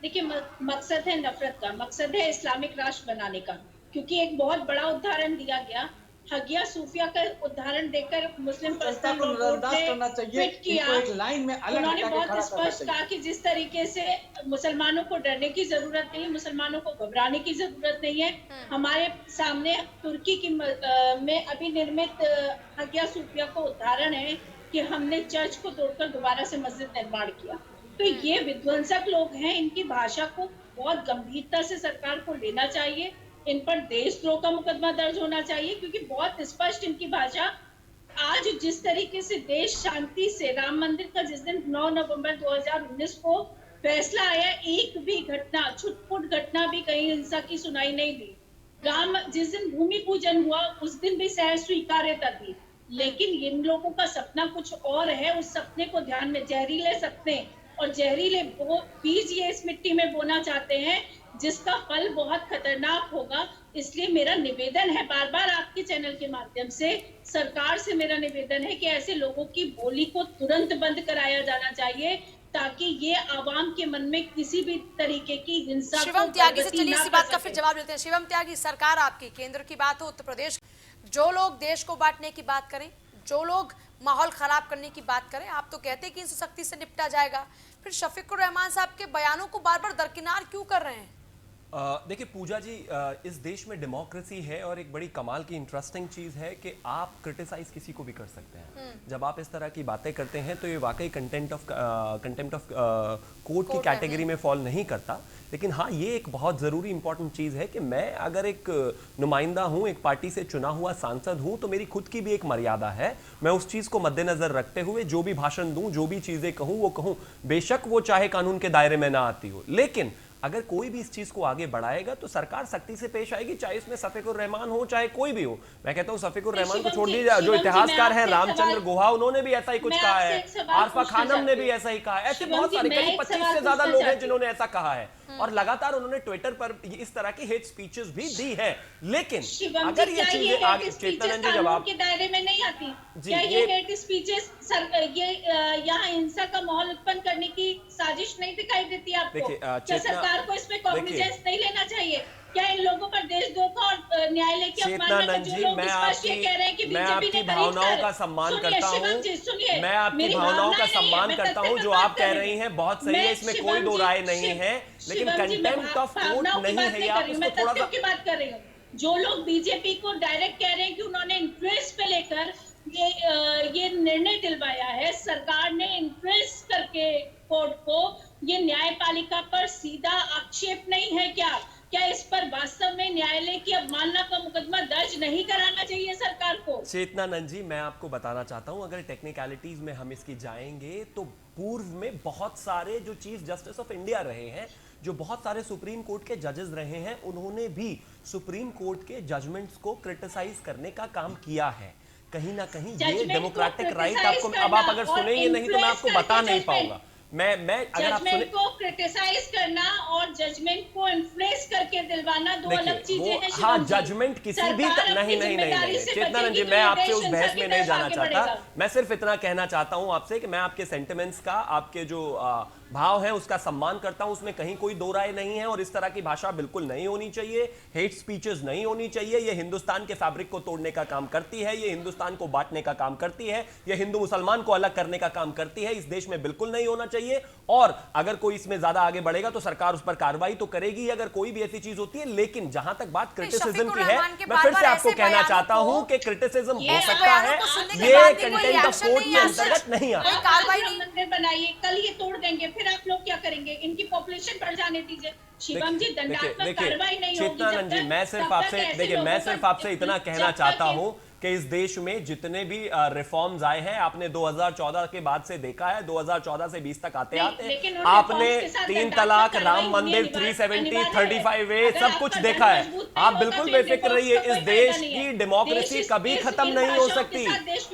देखिए, मकसद है नफरत का, मकसद है इस्लामिक राष्ट्र बनाने का। क्योंकि एक बहुत बड़ा उदाहरण दिया गया, हगिया सूफिया का उदाहरण देकर मुस्लिम पर्सनल लॉ बोर्ड ने ट्वीट किया। उन्होंने बहुत स्पष्ट कहा कि जिस तरीके से मुसलमानों को डरने की जरूरत नहीं है, मुसलमानों को घबराने की जरूरत नहीं है। हमारे सामने तुर्की की में अभी निर्मित हगिया सूफिया का उदाहरण है कि हमने चर्च को तोड़कर दोबारा से मस्जिद निर्माण किया। तो ये विध्वंसक लोग हैं, इनकी भाषा को बहुत गंभीरता से सरकार को लेना चाहिए। इन पर देशद्रोह का मुकदमा दर्ज होना चाहिए, क्योंकि बहुत स्पष्ट इनकी भाषा। आज जिस तरीके से देश शांति से राम मंदिर का जिस दिन 9 नवंबर 2019 को फैसला आया, एक भी घटना, छुटपुट घटना भी कहीं हिंसा की सुनाई नहीं दी। राम जिस दिन भूमि पूजन हुआ उस दिन भी सहज स्वीकार्यता थी। लेकिन इन लोगों का सपना कुछ और है। उस सपने को ध्यान में, जहरीले सपने और जहरीले बीज ये इस मिट्टी में बोना चाहते हैं, जिसका फल बहुत खतरनाक होगा। इसलिए मेरा निवेदन है, बार बार आपके चैनल के माध्यम से सरकार से मेरा निवेदन है कि ऐसे लोगों की बोली को तुरंत बंद कराया जाना चाहिए, ताकि ये आवाम के मन में किसी भी तरीके की हिंसा। शिवम त्यागी से चलिए इसी बात का फिर जवाब लेते हैं। शिवम त्यागी, सरकार आपकी, केंद्र की बात हो, उत्तर प्रदेश, जो लोग देश को बांटने की बात करें, जो लोग माहौल खराब करने की बात करें, आप तो कहते हैं कि इनसे सख्ती से निपटा जाएगा, फिर शफीकुर रहमान साहब के बयानों को बार बार दरकिनार क्यों कर रहे हैं? देखिए पूजा जी, इस देश में डेमोक्रेसी है और एक बड़ी कमाल की इंटरेस्टिंग चीज़ है कि आप क्रिटिसाइज किसी को भी कर सकते हैं। जब आप इस तरह की बातें करते हैं तो ये वाकई कंटेम्प्ट ऑफ कोर्ट की कैटेगरी में फॉल नहीं करता। लेकिन हाँ, ये एक बहुत ज़रूरी इंपॉर्टेंट चीज़ है कि मैं अगर एक नुमाइंदा हूँ, एक पार्टी से चुना हुआ सांसद हूँ, तो मेरी खुद की भी एक मर्यादा है। मैं उस चीज़ को मद्देनज़र रखते हुए जो भी भाषण दूँ, जो भी चीज़ें कहूँ वो कहूँ, बेशक वो चाहे कानून के दायरे में ना आती हो। लेकिन अगर कोई भी इस चीज को आगे बढ़ाएगा तो सरकार सख्ती से पेश आएगी, चाहे इसमें शफीकुर रहमान हो चाहे कोई भी हो। मैं कहता हूं शफीकुर रहमान को छोड़ दीजिए, जो इतिहासकार हैं रामचंद्र गुहा, उन्होंने भी ऐसा ही कुछ कहा है, आरफा खानम ने भी ऐसा ही कहा है। ऐसे बहुत सारे, करीब 25 से ज्यादा लोग हैं जिन्होंने ऐसा कहा है और लगातार उन्होंने ट्विटर पर इस तरह की हेट स्पीचेस भी दी है। लेकिन अगर ये चीजें आगे, चेतनानंद जी जवाब के दायरे में नहीं आती, क्या ये हेट स्पीचेस ये यहाँ हिंसा का माहौल उत्पन्न करने की साजिश नहीं दिखाई देती आपको? क्या सरकार को इसमें कॉग्निजेंस नहीं लेना चाहिए? क्या इन लोगों पर देशद्रोह का और न्यायालय की अवमानना का जो लोग स्पष्ट ये कह रहे हैं कि बीजेपी ने भावनाओं का सम्मान करता हूं, मैं आपकी भावनाओं का सम्मान करता हूं, जो आप कह रही हैं बहुत सही है, इसमें कोई दो राय नहीं है, लेकिन कंटेम्प्ट ऑफ कोर्ट नहीं है। आप इसको थोड़ा सा, की बात कर रही हूँ। जो लोग बीजेपी को डायरेक्ट कह रहे हैं कि उन्होंने इंटरेस्ट पे लेकर ये निर्णय दिलवाया है, सरकार ने इंटरेस्ट करके कोर्ट को, ये न्यायपालिका पर सीधा आक्षेप नहीं है क्या? क्या इस पर वास्तव में न्यायालय की अवमानना का मुकदमा दर्ज नहीं कराना चाहिए सरकार को? चेतनानंद जी, मैं आपको बताना चाहता हूं, अगर टेक्निकलिटीज में हम इसकी जाएंगे तो पूर्व में बहुत सारे जो चीफ जस्टिस ऑफ इंडिया रहे हैं, जो बहुत सारे सुप्रीम कोर्ट के जजेस रहे हैं, उन्होंने भी सुप्रीम कोर्ट के जजमेंट्स को क्रिटिसाइज करने का काम किया है। कहीं ना कहीं ये डेमोक्रेटिक राइट आपको, अब आप अगर सुनेंगे नहीं तो मैं आपको बता नहीं पाऊंगा। मैं अगर आप जजमेंट को क्रिटिसाइज करना और जजमेंट को इन्फ्लुएंस करके दिलवाना दो अलग चीजें हैं। हाँ, जजमेंट किसी भी नहीं चेतनानंद जी, मैं आपसे उस बहस में नहीं जाना चाहता। मैं सिर्फ इतना कहना चाहता हूं आपसे कि मैं आपके सेंटिमेंट्स का, आपके जो भाव है उसका सम्मान करता हूं, उसमें कहीं कोई दो राय नहीं है। और इस तरह की भाषा बिल्कुल नहीं होनी चाहिए, हेट स्पीचेस नहीं होनी चाहिए। ये हिंदुस्तान के फैब्रिक को तोड़ने का काम करती है, ये हिंदुस्तान को बांटने का काम करती है, ये हिंदू मुसलमान को अलग करने का काम करती है। इस देश में बिल्कुल नहीं होना चाहिए। और अगर कोई इसमें ज्यादा आगे बढ़ेगा तो सरकार उस पर कार्रवाई तो करेगी अगर कोई भी ऐसी चीज होती है। लेकिन जहां तक बात क्रिटिसिज्म की है, मैं फिर से आपको कहना चाहता हूं कि क्रिटिसिज्म हो सकता है, ये कंटेंट ऑफ कोर्ट के अंतर्गत नहीं आता। मंदिर बनाइए, कल ये तोड़ देंगे, फिर आप लोग क्या करेंगे? इनकी पॉपुलेशन बढ़ जाने दीजिए। शिवम जी, दंडात्मक कार्रवाई नहीं होगी। चेतनानंद जी, मैं सिर्फ आपसे इतना कहना चाहता हूं कि इस देश में जितने भी रिफॉर्म्स आए हैं, आपने 2014 के बाद से देखा है, 2014 से 20 तक आते आपने 3 तलाक, राम मंदिर, 370, 35A सब कुछ देखा है। आप बिल्कुल बेफिक्र रहिए, इस देश की डेमोक्रेसी कभी खत्म नहीं हो सकती।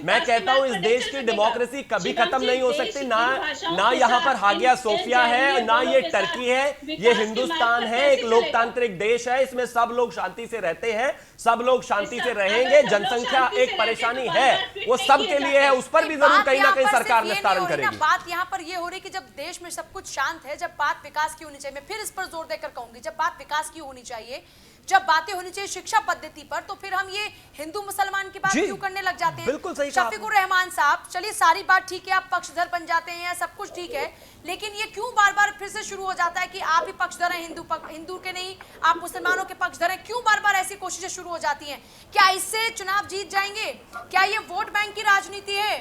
मैं कहता हूं इस देश की डेमोक्रेसी कभी खत्म नहीं हो सकती। ना यहाँ पर हागिया सोफिया है, ना ये टर्की है, ये हिंदुस्तान है, एक लोकतांत्रिक देश है। इसमें सब लोग शांति से रहते हैं, सब लोग शांति से रहेंगे। जनसंख्या एक परेशानी है, वो सब के लिए है, उस पर भी जरूर कहीं ना कहीं सरकार निस्तारण करेगी। बात यहाँ पर ये हो रही कि जब देश में सब कुछ शांत है, जब बात विकास की होनी चाहिए, मैं फिर इस पर जोर देकर कहूंगी, जब बात विकास की होनी चाहिए, जब बातें होनी चाहिए शिक्षा पद्धति पर, तो फिर हम ये हिंदू मुसलमान की बात क्यों करने लग जाते हैं? बिल्कुल सही शफीकुर रहमान साहब, चलिए सारी बात ठीक है, आप पक्षधर बन जाते हैं, सब कुछ ठीक है, लेकिन ये क्यों बार बार फिर से शुरू हो जाता है कि आप ही पक्षधर हैं, हिंदू के नहीं, आप मुसलमानों के पक्षधर हैं? क्यों बार बार ऐसी कोशिशें शुरू हो जाती हैं? क्या इससे चुनाव जीत जाएंगे? क्या ये वोट बैंक की राजनीति है?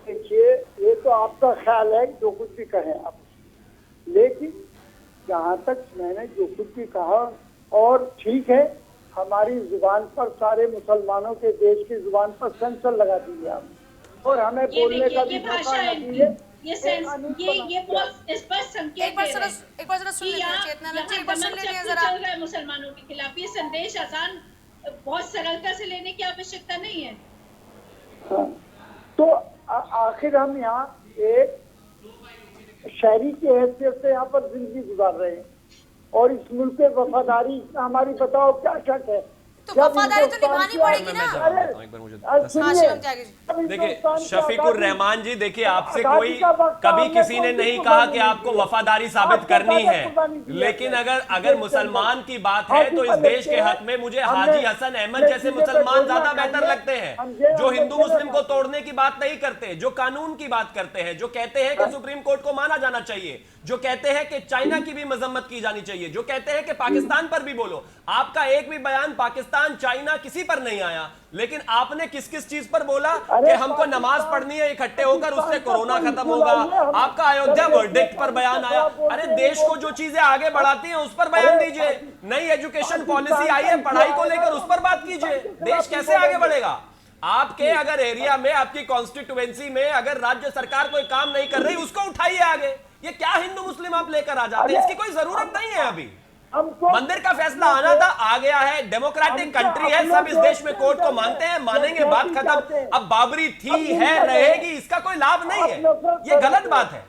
देखिए, ये तो आपका ख्याल है, जो कुछ भी कहें आप, लेकिन जहाँ तक मैंने जो कुछ भी कहा, और ठीक है, हमारी जुबान पर, सारे मुसलमानों के देश की जुबान पर सेंसर लगा दीजिए आप, और हमें बोलने का भी मौका न दीजिए। ये बहुत स्पष्ट संकेत एक बार जरा सुन लीजिए चेतनानंद जी, एक बार सुन लीजिए जरा। चल रहा है मुसलमानों के खिलाफ, ये संदेश आसान, बहुत सरलता से लेने की आवश्यकता नहीं है। हाँ, तो आखिर हम यहाँ एक शहरी की हैसियत से यहाँ पर जिंदगी गुजार रहे हैं, और इस मुल्क के वफादारी हमारी बताओ क्या शक है? तो वफादारी तो निभानी पड़ेगी ना। देखिए शफीकुर रहमान जी, देखिए आपसे कोई कभी किसी ने नहीं कहा कि आपको वफादारी साबित करनी है, लेकिन अगर मुसलमान की बात है तो इस देश के हक में मुझे हाजी हसन अहमद जैसे मुसलमान ज्यादा बेहतर लगते हैं, जो हिंदू मुस्लिम को तोड़ने की बात नहीं करते, जो कानून की बात करते हैं, जो कहते हैं कि सुप्रीम कोर्ट को माना जाना चाहिए, जो कहते हैं कि चाइना की भी मजम्मत की जानी चाहिए, जो कहते हैं कि पाकिस्तान पर भी बोलो। आपका एक भी बयान पाकिस्तान, चाइना किसी पर नहीं आया, लेकिन आपने किस किस चीज पर बोला कि हमको नमाज पढ़नी है इकट्ठे होकर, उससे कोरोना खत्म होगा। आपका अयोध्या वर्डिक्ट पर बयान आया। अरे देश को जो चीजें आगे बढ़ाती हैं उस पर बयान दीजिए। नई एजुकेशन पॉलिसी आई है, पढ़ाई को लेकर उस पर बात कीजिए। देश कैसे आगे बढ़ेगा? आपके अगर एरिया में, आपकी कॉन्स्टिट्यूएंसी में अगर राज्य सरकार कोई काम नहीं कर रही, उसको उठाइए आगे। ये क्या हिंदू मुस्लिम आप लेकर आ जाते हैं? इसकी कोई जरूरत नहीं है। अभी मंदिर का फैसला आना था, आ गया है, डेमोक्रेटिक कंट्री है, सब इस देश में कोर्ट को मानते हैं, मानेंगे, बात खत्म। अब बाबरी थी, है, रहेगी, इसका कोई लाभ नहीं है, ये गलत बात है।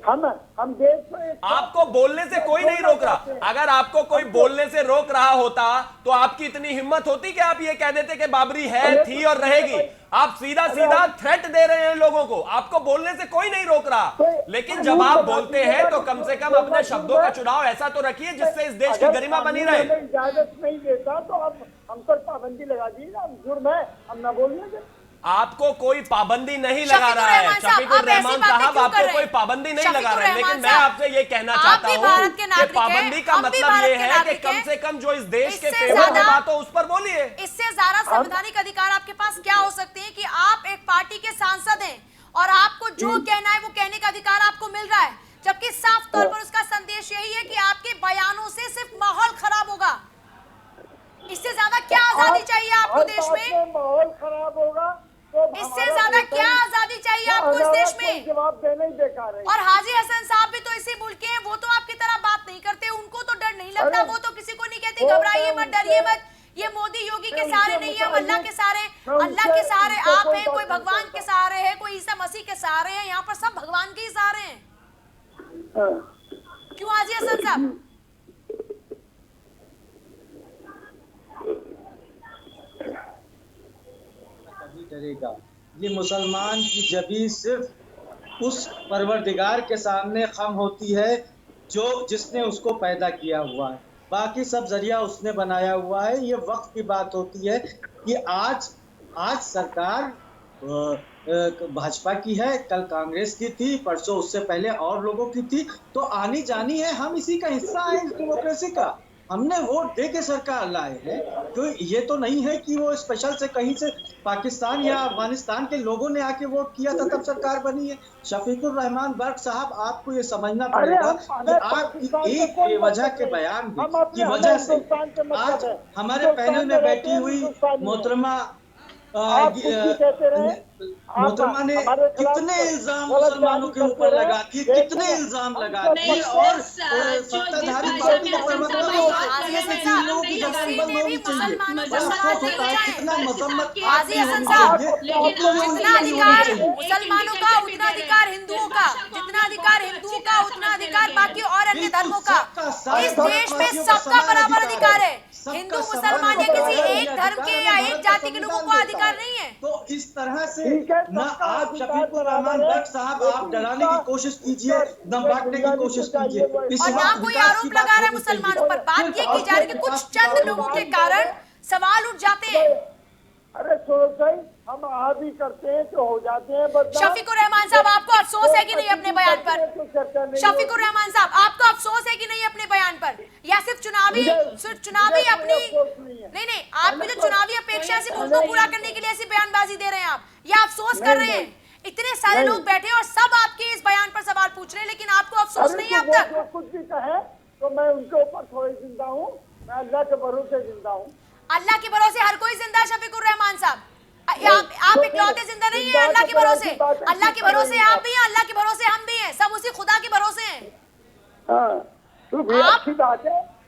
हम देश में आपको बोलने से कोई नहीं रोक रहा। अगर आपको कोई बोलने से रोक रहा होता तो आपकी इतनी हिम्मत होती कि आप ये कह देते कि बाबरी है, थी और रहेगी। आप सीधा सीधा थ्रेट दे रहे हैं लोगों को, आपको बोलने से कोई नहीं रोक रहा। लेकिन जब आप बोलते हैं तो कम से कम अपने शब्दों का चुनाव ऐसा तो रखिए जिससे इस देश की गरिमा बनी रहे। इजाजत नहीं देता तो आप हम पर पाबंदी लगा दीजिए ना, जुर्म है, हम ना बोलने। आपको कोई पाबंदी नहीं लगा रहा है शफीकुर रहमान साहब, आपको कोई पाबंदी नहीं लगा रहा है, लेकिन मैं आपसे ये कहना चाहता हूँ कि पाबंदी का मतलब ये है कि कम से कम जो इस देश के फेवर में बात हो उस पर बोलिए। इससे ज्यादा संवैधानिक अधिकार आपके पास क्या हो सकते हैं कि आप एक पार्टी के सांसद हैं और आपको जो कहना है वो कहने का अधिकार आपको मिल रहा है, जबकि साफ तौर पर उसका संदेश आजादी चाहिए आपको देश में? माहौल खराब होगा तो इससे ज्यादा क्या आजादी चाहिए आपको इस देश में? जवाब देना ही बेकार है। और हाजी हसन साहब भी तो इसी मुल्क के हैं, वो तो आपकी तरह बात नहीं करते, उनको तो डर नहीं लगता, वो तो किसी को नहीं कहते घबराइए मत, डरिए मत, ये मोदी योगी के सहारे नहीं है, अल्लाह के सहारे, अल्लाह के सहारे आप हैं, कोई भगवान के सहारे है, कोई ईसा मसीह के सहारे है, यहाँ पर सब भगवान के ही सहारे हैं। क्यों हाजी हसन साहब? डरेगा ये मुसलमान की जबी सिर्फ उस परवरदिगार के सामने खम होती है जो जिसने उसको पैदा किया हुआ है, बाकी सब जरिया उसने बनाया हुआ है। ये वक्त की बात होती है कि आज सरकार भाजपा की है, कल कांग्रेस की थी, परसों उससे पहले और लोगों की थी, तो आनी जानी है, हम इसी का हिस्सा है, इस डेमोक्रेसी का। हमने वोट दे के सरकार लाए हैं, तो ये तो नहीं है कि वो स्पेशल से कहीं से पाकिस्तान या अफगानिस्तान के लोगों ने आके वोट किया था तब सरकार बनी है। शफीकुर रहमान बर्क साहब, आपको ये समझना पड़ेगा कि आपकी एक बेवजह के बयान की वजह से आज हमारे पैनल में बैठी हुई मोहतरमा मोहतरमा ने कितने इल्जाम मुसलमानों के ऊपर लगा दिए, कितने इल्जाम लगा दिए, और सत्ताधारी पार्टी के प्रवक्ता की जबान बंद होनी चाहिए। कितना मजम्मत जितना अधिकार मुसलमानों का उतना अधिकार हिंदुओं का, जितना अधिकार हिंदुओं का उतना अधिकार बाकी और अन्य धर्मों का। इस देश में सबका बराबर अधिकार है, हिंदू मुसलमान या किसी एक धर्म के या एक जाति के लोगों को अधिकार नहीं है। तो इस तरह से ना आप शफीकुर रहमान बर्क साहब आप डराने की कोशिश कीजिए, न बांटने की कोशिश कीजिए। और यहाँ कोई आरोप लगा रहे मुसलमानों पर, बात ये की जा रही है कि कुछ चंद लोगों के कारण सवाल उठ जाते हैं। अरे सूरज भाई, हम भी करते हैं तो हो जाते हैं। शफीकुर रहमान साहब, आपको अफसोस है कि नहीं अपने बयान पर? शफीकुर रहमान साहब, आपको अफसोस है कि नहीं अपने बयान पर, या सिर्फ चुनावी अपनी नहीं, आपकी जो चुनावी अपेक्षा है उनको पूरा करने के लिए ऐसी बयानबाजी दे रहे हैं आप, या अफसोस कर रहे हैं? इतने सारे लोग बैठे और सब आपके इस बयान पर सवाल पूछ रहे हैं, लेकिन आपको अफसोस नहीं है अब तक? कुछ भी कहे तो मैं उनके ऊपर थोड़ी जिंदा हूँ, मैं अल्लाह के भरोसे जिंदा हूँ। अल्लाह के भरोसे हर कोई जिंदा है शफीकुर रहमान साहब, आप इकलौते जिंदा नहीं है अल्लाह के भरोसे। अल्लाह के भरोसे आप भी हैं, अल्लाह के भरोसे हम भी हैं, सब उसी खुदा के भरोसे हैं।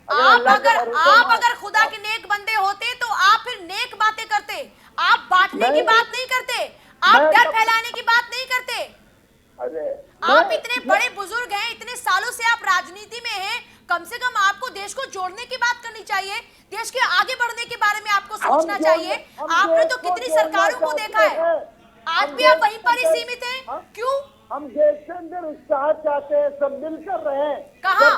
आप अगर खुदा के नेक बंदे होते तो आप फिर नेक बातें करते, आप बांटने की बात नहीं करते, आप डर फैलाने की बात नहीं करते। आप इतने बड़े बुजुर्ग हैं, इतने सालों से आप राजनीति में हैं, कम से कम आपको देश को जोड़ने की बात करनी चाहिए, देश के आगे बढ़ने के बारे में आपको सोचना चाहिए। आपने तो कितनी सरकारों को देखा है, आज भी आप वहीं पर ही सीमित हैं। क्यों? हम देश के अंदर उत्साह चाहते हैं, सब मिलकर रहे। कहाँ?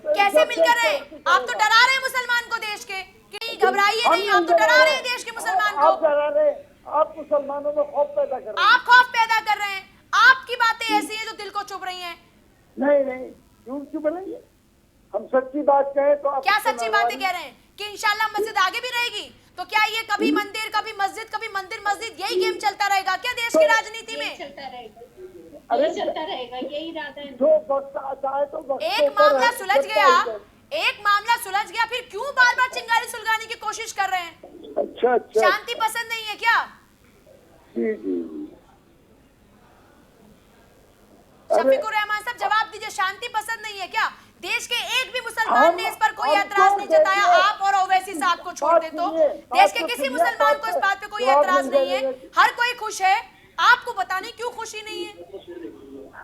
कैसे मिलकर रहे? आप तो डरा रहे हैं मुसलमान को देश के, कि घबराइए नहीं, आप तो डरा रहे हैं देश के मुसलमान को। आप डरा रहे, आप मुसलमानों में खौफ पैदा कर रहे हैं। आप खौफ पैदा कर रहे हैं, आपकी बातें ऐसी हैं जो दिल को चुभ रही हैं। नहीं, क्यों बोलेंगे? हम सच्ची बात कहें तो क्या सच्ची बातें कह रहे हैं कि इंशाल्लाह मस्जिद आगे भी रहेगी? तो क्या ये कभी मंदिर, कभी मस्जिद, कभी मंदिर मस्जिद, यही गेम चलता रहेगा क्या देश की राजनीति में? चलता रहेगा, यही इरादा है। जो वक्त आता है तो एक मामला सुलझ गया, फिर क्यों बार बार चिंगारी सुलगाने की कोशिश कर रहे हैं? अच्छा, शांति पसंद नहीं है क्या? शफीकुर रहमान साहब, जवाब दीजिए, शांति पसंद नहीं है क्या? देश के एक भी मुसलमान ने इस पर कोई एतराज नहीं जताया, आप और ओवैसी साहब को छोड़ दे तो देश के किसी मुसलमान को इस बात पे कोई एतराज नहीं है, हर कोई खुश है। आपको पता नहीं क्यों खुशी नहीं है?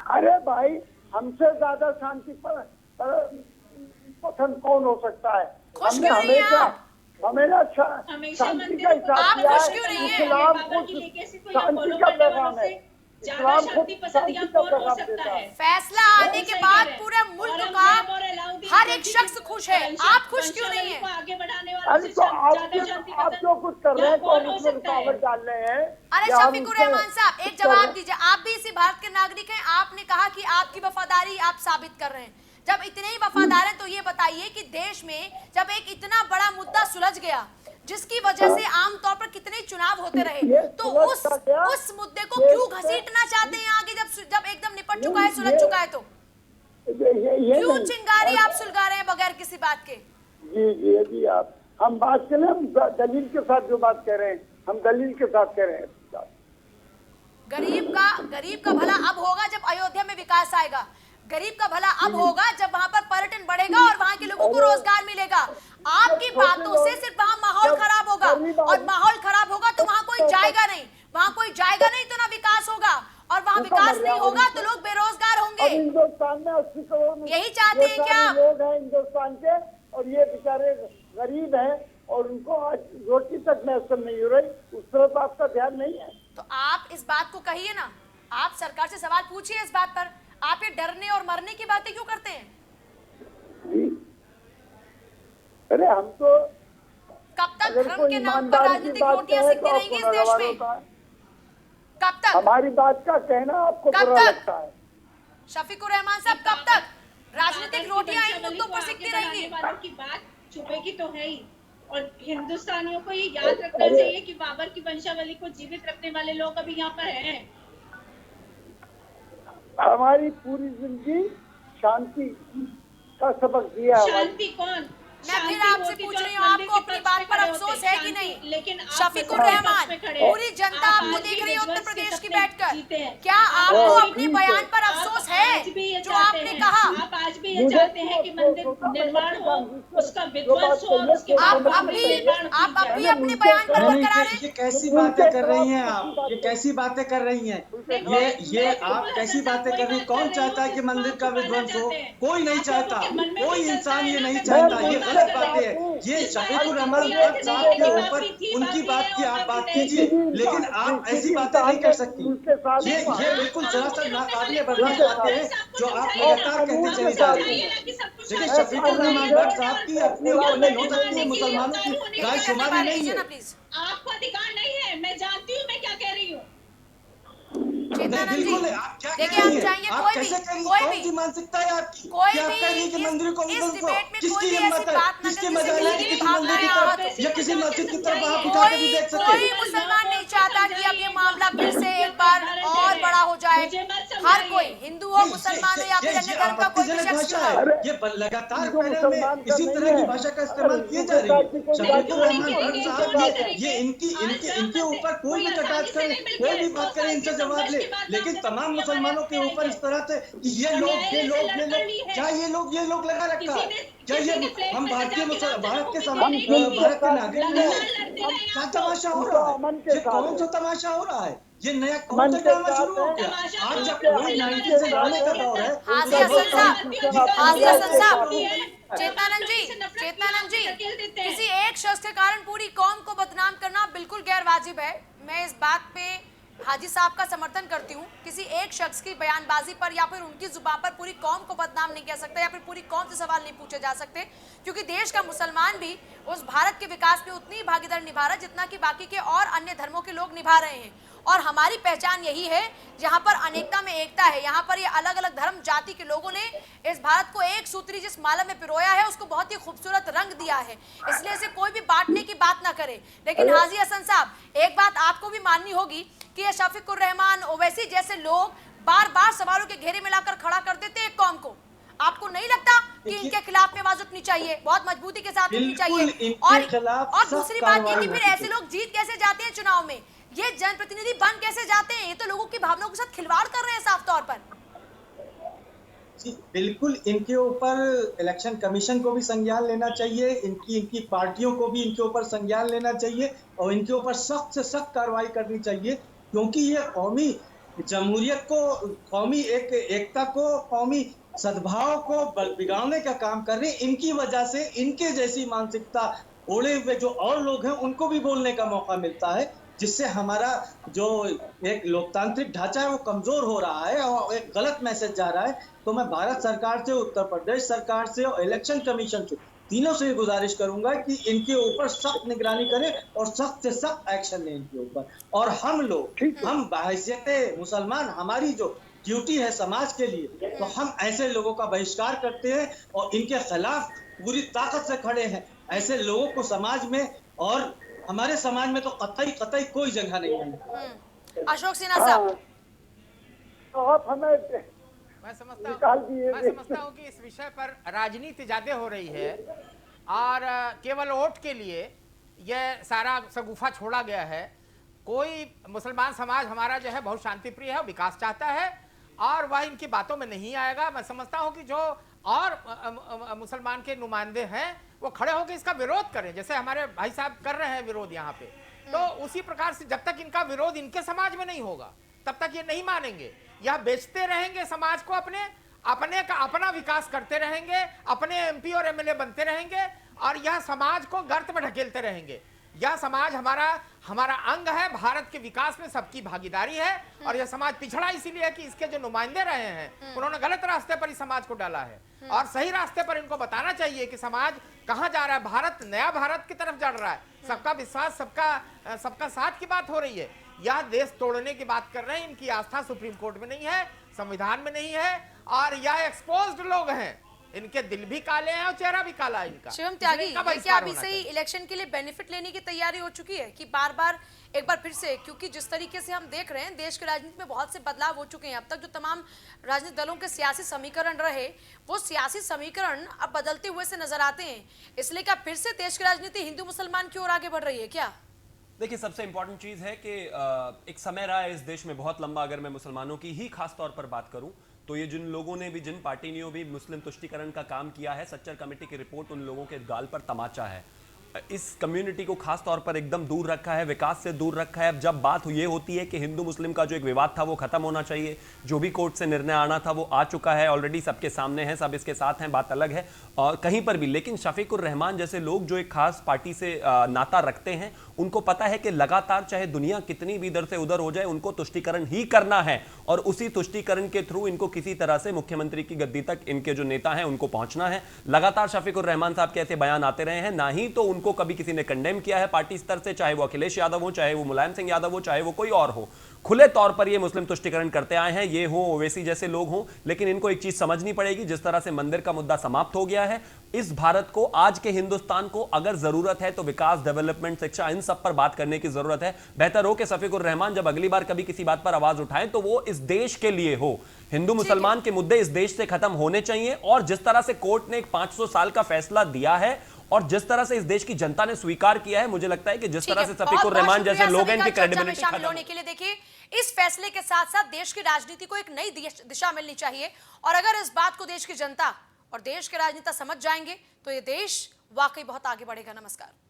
अरे भाई, हमसे ज्यादा शांति पर पसंद कौन हो सकता है? खुश क्यों नहीं है आप? हमेशा शांति का हिसाब किया है। क्यों नहीं है? इस्लाम शांति का पैगाम है। इस्लाम शांति का पैगाम देता है। फैसला आने के बाद पूरे मुल्क का हर एक शख्स खुश है, आप खुश क्यों नहीं है? अरे तो आप जो कुछ कर रहे हैं, कौन उसमें रुकावट डाल रहे हैं? अरे शफीकुर रहमान साहब, एक जवाब दीजिए, आप भी इसी भारत के नागरिक हैं, आपने कहा कि आपकी वफादारी आप साबित कर रहे हैं। जब इतने ही वफादार हैं तो ये बताइए कि देश में जब एक इतना बड़ा मुद्दा सुलझ गया, जिसकी वजह से आमतौर पर कितने चुनाव होते रहे, तो उस मुद्दे को क्यों घसीटना चाहते हैं आगे, जब एकदम निपट चुका है, सुलझ चुका है? तो क्यों चिंगारी आप सुलगा रहे हैं बगैर किसी बात के? जी, आप हम बात करें, हम दलील के साथ जो बात कह रहे हैं, हम दलील के साथ कह रहे हैं। गरीब का भला अब होगा जब अयोध्या में विकास आएगा। गरीब का भला अब होगा जब वहां पर पर्यटन बढ़ेगा और वहां के लोगों को रोजगार मिलेगा। आपकी बातों से सिर्फ वहां माहौल खराब होगा, और माहौल खराब होगा तो वहां कोई जाएगा नहीं, वहां कोई जाएगा नहीं तो ना विकास होगा, और वहां विकास नहीं होगा तो लोग बेरोजगार होंगे। हिंदुस्तान में 80 करोड़ यही चाहते हैं क्या लोग हैं हिंदुस्तान के, और ये बेचारे गरीब हैं और उनको आज रोटी तक मैसर नहीं हो रही, उस तरफ आपका ध्यान नहीं है। तो आप इस बात को कहिए ना, आप सरकार से सवाल पूछिए इस बात पर। आप ये डरने और मरने की बातें क्यों करते हैं? अरे हम तो कब तक धर्म के नाम पर राजनीतिक रोटियां सेकती रहेंगी इस देश में? कब तक? हमारी बात का कहना आपको बुरा लगता है? शफीकुर रहमान साहब, कब तक राजनीतिक रोटियां इन मुद्दों पर सेकती रहेंगी? वालों की बात छुपेगी तो है ही, और हिंदुस्तानियों को ये याद रखना चाहिए कि बाबर की वंशावली को जीवित रखने वाले लोग अभी यहाँ पर हैं। हमारी पूरी जिंदगी शांति का सबक दिया। शांति कौन? मैं फिर आपसे पूछ रही हूँ, आपको अपनी बात पर अफसोस है कि नहीं? लेकिन शफीकुर रहमान, पूरी जनता आपको देख रही है उत्तर प्रदेश की बैठकर, क्या आपको अपने बयान पर अफसोस है जो आपने कहा? आप आज भी ये चाहते हैं कि मंदिर निर्माण हो, उसका विध्वंस हो, आप अभी अपने बयान पर बरकरार हैं? ये कैसी बातें कर रही हैं आप? ये कैसी बातें कर रही हैं? ये आप कैसी बातें कर रही हैं? कौन चाहता है कि मंदिर का विध्वंस हो? कोई नहीं चाहता, कोई इंसान ये नहीं चाहता। ये गलत बातें है। ये शफीकुर रहमान साहब के ऊपर उनकी बात की आप बात कीजिए, लेकिन आप ऐसी बातें नहीं कर सकती। ये बिल्कुल सरासर नाकाबिले बर्दाश्त बातें हैं जो आप लगातार कहते चले जा रहे हैं। देखिए, शफीकुर रहमान भट्ट साहब की अपने ऊपर नहीं हो सकती, मुसलमानों की राय शुमारी नहीं है। आपको अधिकार नहीं है, मैं जानती हूँ मैं क्या कह रही हूँ। बिल्कुल, आप क्या देखिए, कह रही हैं? चाहिए आप कैसे कह रही हैं? कौन सी मानसिकता है आपकी? कोई क्या आप कह रही हैं कि भी मंदिर को इस डिबेट में किसकी कोई भी हिम्मत ऐसी है? बात न किसकी करे मजाल है कि जिससे किसी मंदिर की भावनाएं तरफ या किसी मस्जिद की तरफ आप उठा के भी देख सकते कोई हैं? मुसलमान नहीं चाहता कि अब ये मामला फिर से एक बार और बड़ा हो जाए। हर कोई, हिंदू हो, मुसलमान हो या फिर अन्य धर्म का कोई भी शख्स भाषा हो। है। ये लगातार पहले में इसी तरह की भाषा का इस्तेमाल किए जा रही है। शफीकुर रहमान भट्ट साहब ये इनके ऊपर कोई भी कटाक्ष करे, कोई भी बात करे, इनसे जवाब ले, लेकिन तमाम मुसलमानों के ऊपर इस तरह से कि ये लोग क्या ये लोग लगा रखा है? क्या ये हम भारत के नागरिक हैं? क्या तमाशा हो रहा है? ये कौन सा तमाशा हो रहा है? ये नया कौन सा ड्रामा शुरू हो गया? आज जब कोविड-19 से लड़ने का दौर है, हाजी हसन साहब, चेतनानंद जी, किसी एक शख्स के कारण पूरी कौम को बदनाम करना बिल्कुल गैर वाजिब है। मैं इस बात पे हाजी साहब का समर्थन करती हूँ। किसी एक शख्स की बयानबाजी पर या फिर उनकी जुबान पर पूरी कौम को बदनाम नहीं कह सकता, या फिर पूरी कौम से सवाल नहीं पूछे जा सकते, क्योंकि देश का मुसलमान भी उस भारत के विकास में उतनी भागीदारी निभा रहा है जितना कि बाकी के और अन्य धर्मों के लोग निभा रहे हैं। और हमारी पहचान यही है, जहां पर अनेकता में एकता है। यहाँ पर ये अलग अलग धर्म जाति के लोगों ने इस भारत को एक सूत्री जिस माला में पिरोया है उसको बहुत ही खूबसूरत रंग दिया है, इसलिए इसे कोई भी बांटने की बात ना करे। लेकिन हाजी हसन साहब, एक बात आपको भी माननी होगी कि ये शफीकुर रहमान, ओवैसी जैसे लोग बार बार सवालों के घेरे में लाकर खड़ा कर देते एक कौम को। आपको नहीं लगता कि इनके खिलाफ में आवाज उठनी चाहिए, बहुत मजबूती के साथ उठनी चाहिए? और दूसरी बात ये कि फिर ऐसे लोग जीत कैसे जाते हैं चुनाव में? ये जनप्रतिनिधि बन कैसे जाते हैं? ये तो लोगों की भावनाओं के साथ खिलवाड़ कर रहे हैं साफ तौर पर। जी बिल्कुल, इनके ऊपर इलेक्शन कमीशन को भी संज्ञान लेना चाहिए, इनकी पार्टियों को भी इनके ऊपर संज्ञान लेना चाहिए और इनके ऊपर सख्त से सख्त कार्रवाई करनी चाहिए, क्योंकि ये कौमी जमहूरियत को, कौमी एकता को, कौमी सद्भाव को बिगाड़ने का काम कर रहे हैं। इनकी वजह से इनके जैसी मानसिकता ओढ़े हुए जो और लोग हैं उनको भी बोलने का मौका मिलता है, जिससे हमारा जो एक लोकतांत्रिक ढांचा है वो कमजोर हो रहा है और एक गलत मैसेज जा रहा है। तो मैं भारत सरकार से, उत्तर प्रदेश सरकार से और इलेक्शन कमीशन से, तीनों से गुजारिश करूंगा कि इनके ऊपर सख्त निगरानी करें और सख्त से सख्त एक्शन लें इनके ऊपर। और हम बहैसियत मुसलमान, हमारी जो ड्यूटी है समाज के लिए, तो हम ऐसे लोगों का बहिष्कार करते हैं और इनके खिलाफ पूरी ताकत से खड़े हैं। ऐसे लोगों को समाज में और हमारे समाज में तो कतई कोई जगह नहीं है। अशोक सिन्हा साहब, आप हमें मैं समझता हूँ कि इस विषय पर राजनीति ज्यादा हो रही है। और केवल वोट के लिए यह सारा शगुफा छोड़ा गया है। कोई मुसलमान समाज हमारा जो है बहुत शांति प्रिय है, विकास चाहता है और वह इनकी बातों में नहीं आएगा। मैं समझता हूं कि जो और मुसलमान के नुमाइंदे हैं वो खड़े होकर इसका विरोध करें, जैसे हमारे भाई साहब कर रहे हैं विरोध यहाँ पे। तो उसी प्रकार से जब तक इनका विरोध इनके समाज में नहीं होगा तब तक ये नहीं मानेंगे। यह बेचते रहेंगे समाज को, अपने का अपना विकास करते रहेंगे, अपने एमपी और एमएलए बनते रहेंगे और यह समाज को गर्त में ढकेलते रहेंगे। यह समाज हमारा अंग है, भारत के विकास में सबकी भागीदारी है और यह समाज पिछड़ा इसीलिए है कि इसके जो नुमाइंदे रहे हैं उन्होंने गलत रास्ते पर इस समाज को डाला है और सही रास्ते पर इनको बताना चाहिए कि समाज कहां जा रहा है। भारत नया भारत की तरफ जा रहा है, सबका विश्वास, सबका साथ की बात हो रही है। यह देश तोड़ने की बात कर रहे हैं। इनकी आस्था सुप्रीम कोर्ट में नहीं है, संविधान में नहीं है और यह एक्सपोज्ड लोग हैं। इनके दिल भी काले हैं और चेहरा भी काला है इनका। शिवम त्यागी, क्या अभी से ही इलेक्शन के लिए बेनिफिट लेने की तैयारी हो चुकी है कि बार-बार एक बार फिर से, क्योंकि जिस तरीके से हम देख रहे हैं देश की राजनीति में बहुत से बदलाव हो चुके हैं। अब तक जो तमाम राजनीतिक दलों के सियासी समीकरण रहे वो सियासी समीकरण अब बदलते हुए से नजर आते हैं, इसलिए क्या फिर से देश की राजनीति हिंदू मुसलमान की ओर आगे बढ़ रही है क्या? देखिए, सबसे इंपॉर्टेंट चीज है कि एक समय रहा है इस देश में बहुत लंबा, अगर मैं मुसलमानों की ही खास तौर पर बात करूं तो ये जिन लोगों ने भी, जिन पार्टी ने भी मुस्लिम तुष्टीकरण का काम किया है, सच्चर कमेटी की रिपोर्ट उन लोगों के गाल पर तमाचा है। इस कम्युनिटी को खास तौर पर एकदम दूर रखा है, विकास से दूर रखा है। अब जब बात ये होती है कि हिंदू मुस्लिम का जो एक विवाद था वो खत्म होना चाहिए, जो भी कोर्ट से निर्णय आना था वो आ चुका है, ऑलरेडी सबके सामने है, सब इसके साथ हैं, बात अलग है। और कहीं पर भी लेकिन शफीकुर रहमान जैसे लोग जो एक खास पार्टी से नाता रखते हैं, उनको पता है कि लगातार चाहे दुनिया कितनी भी इधर से उधर हो जाए उनको तुष्टीकरण ही करना है और उसी तुष्टीकरण के थ्रू इनको किसी तरह से मुख्यमंत्री की गद्दी तक इनके जो नेता हैं उनको पहुंचना है। लगातार शफीकुर रहमान साहब के ऐसे बयान आते रहे हैं, ना ही तो उनको कभी किसी ने कंडेम किया है पार्टी स्तर से, चाहे वो अखिलेश यादव हो, चाहे वो मुलायम सिंह यादव हो, चाहे वो कोई और हो। खुले तौर पर ये मुस्लिम तुष्टीकरण करते आए हैं, ये हो ओवैसी जैसे लोग हों, लेकिन इनको एक चीज समझनी पड़ेगी, जिस तरह से मंदिर का मुद्दा समाप्त हो गया है, इस भारत को, आज के हिंदुस्तान को अगर जरूरत है तो विकास, डेवलपमेंट, शिक्षा, इन सब पर बात करने की जरूरत है। बेहतर हो कि शफीकुर रहमान जब अगली बार कभी किसी बात पर आवाज उठाएं तो वो इस देश के लिए हो। हिंदू मुसलमान के मुद्दे इस देश से खत्म होने चाहिए और जिस तरह से कोर्ट ने एक 500 साल का फैसला दिया है और जिस तरह से इस देश की जनता ने स्वीकार किया है, मुझे लगता है कि जिस तरह से शफीकुर रहमान जैसे लोग हैं इनकी क्रेडिबिलिटी शामिल होने के लिए, देखिए इस फैसले के साथ साथ देश की राजनीति को एक नई दिशा मिलनी चाहिए और अगर इस बात को देश की जनता और देश के राजनेता समझ जाएंगे तो ये देश वाकई बहुत आगे बढ़ेगा। नमस्कार।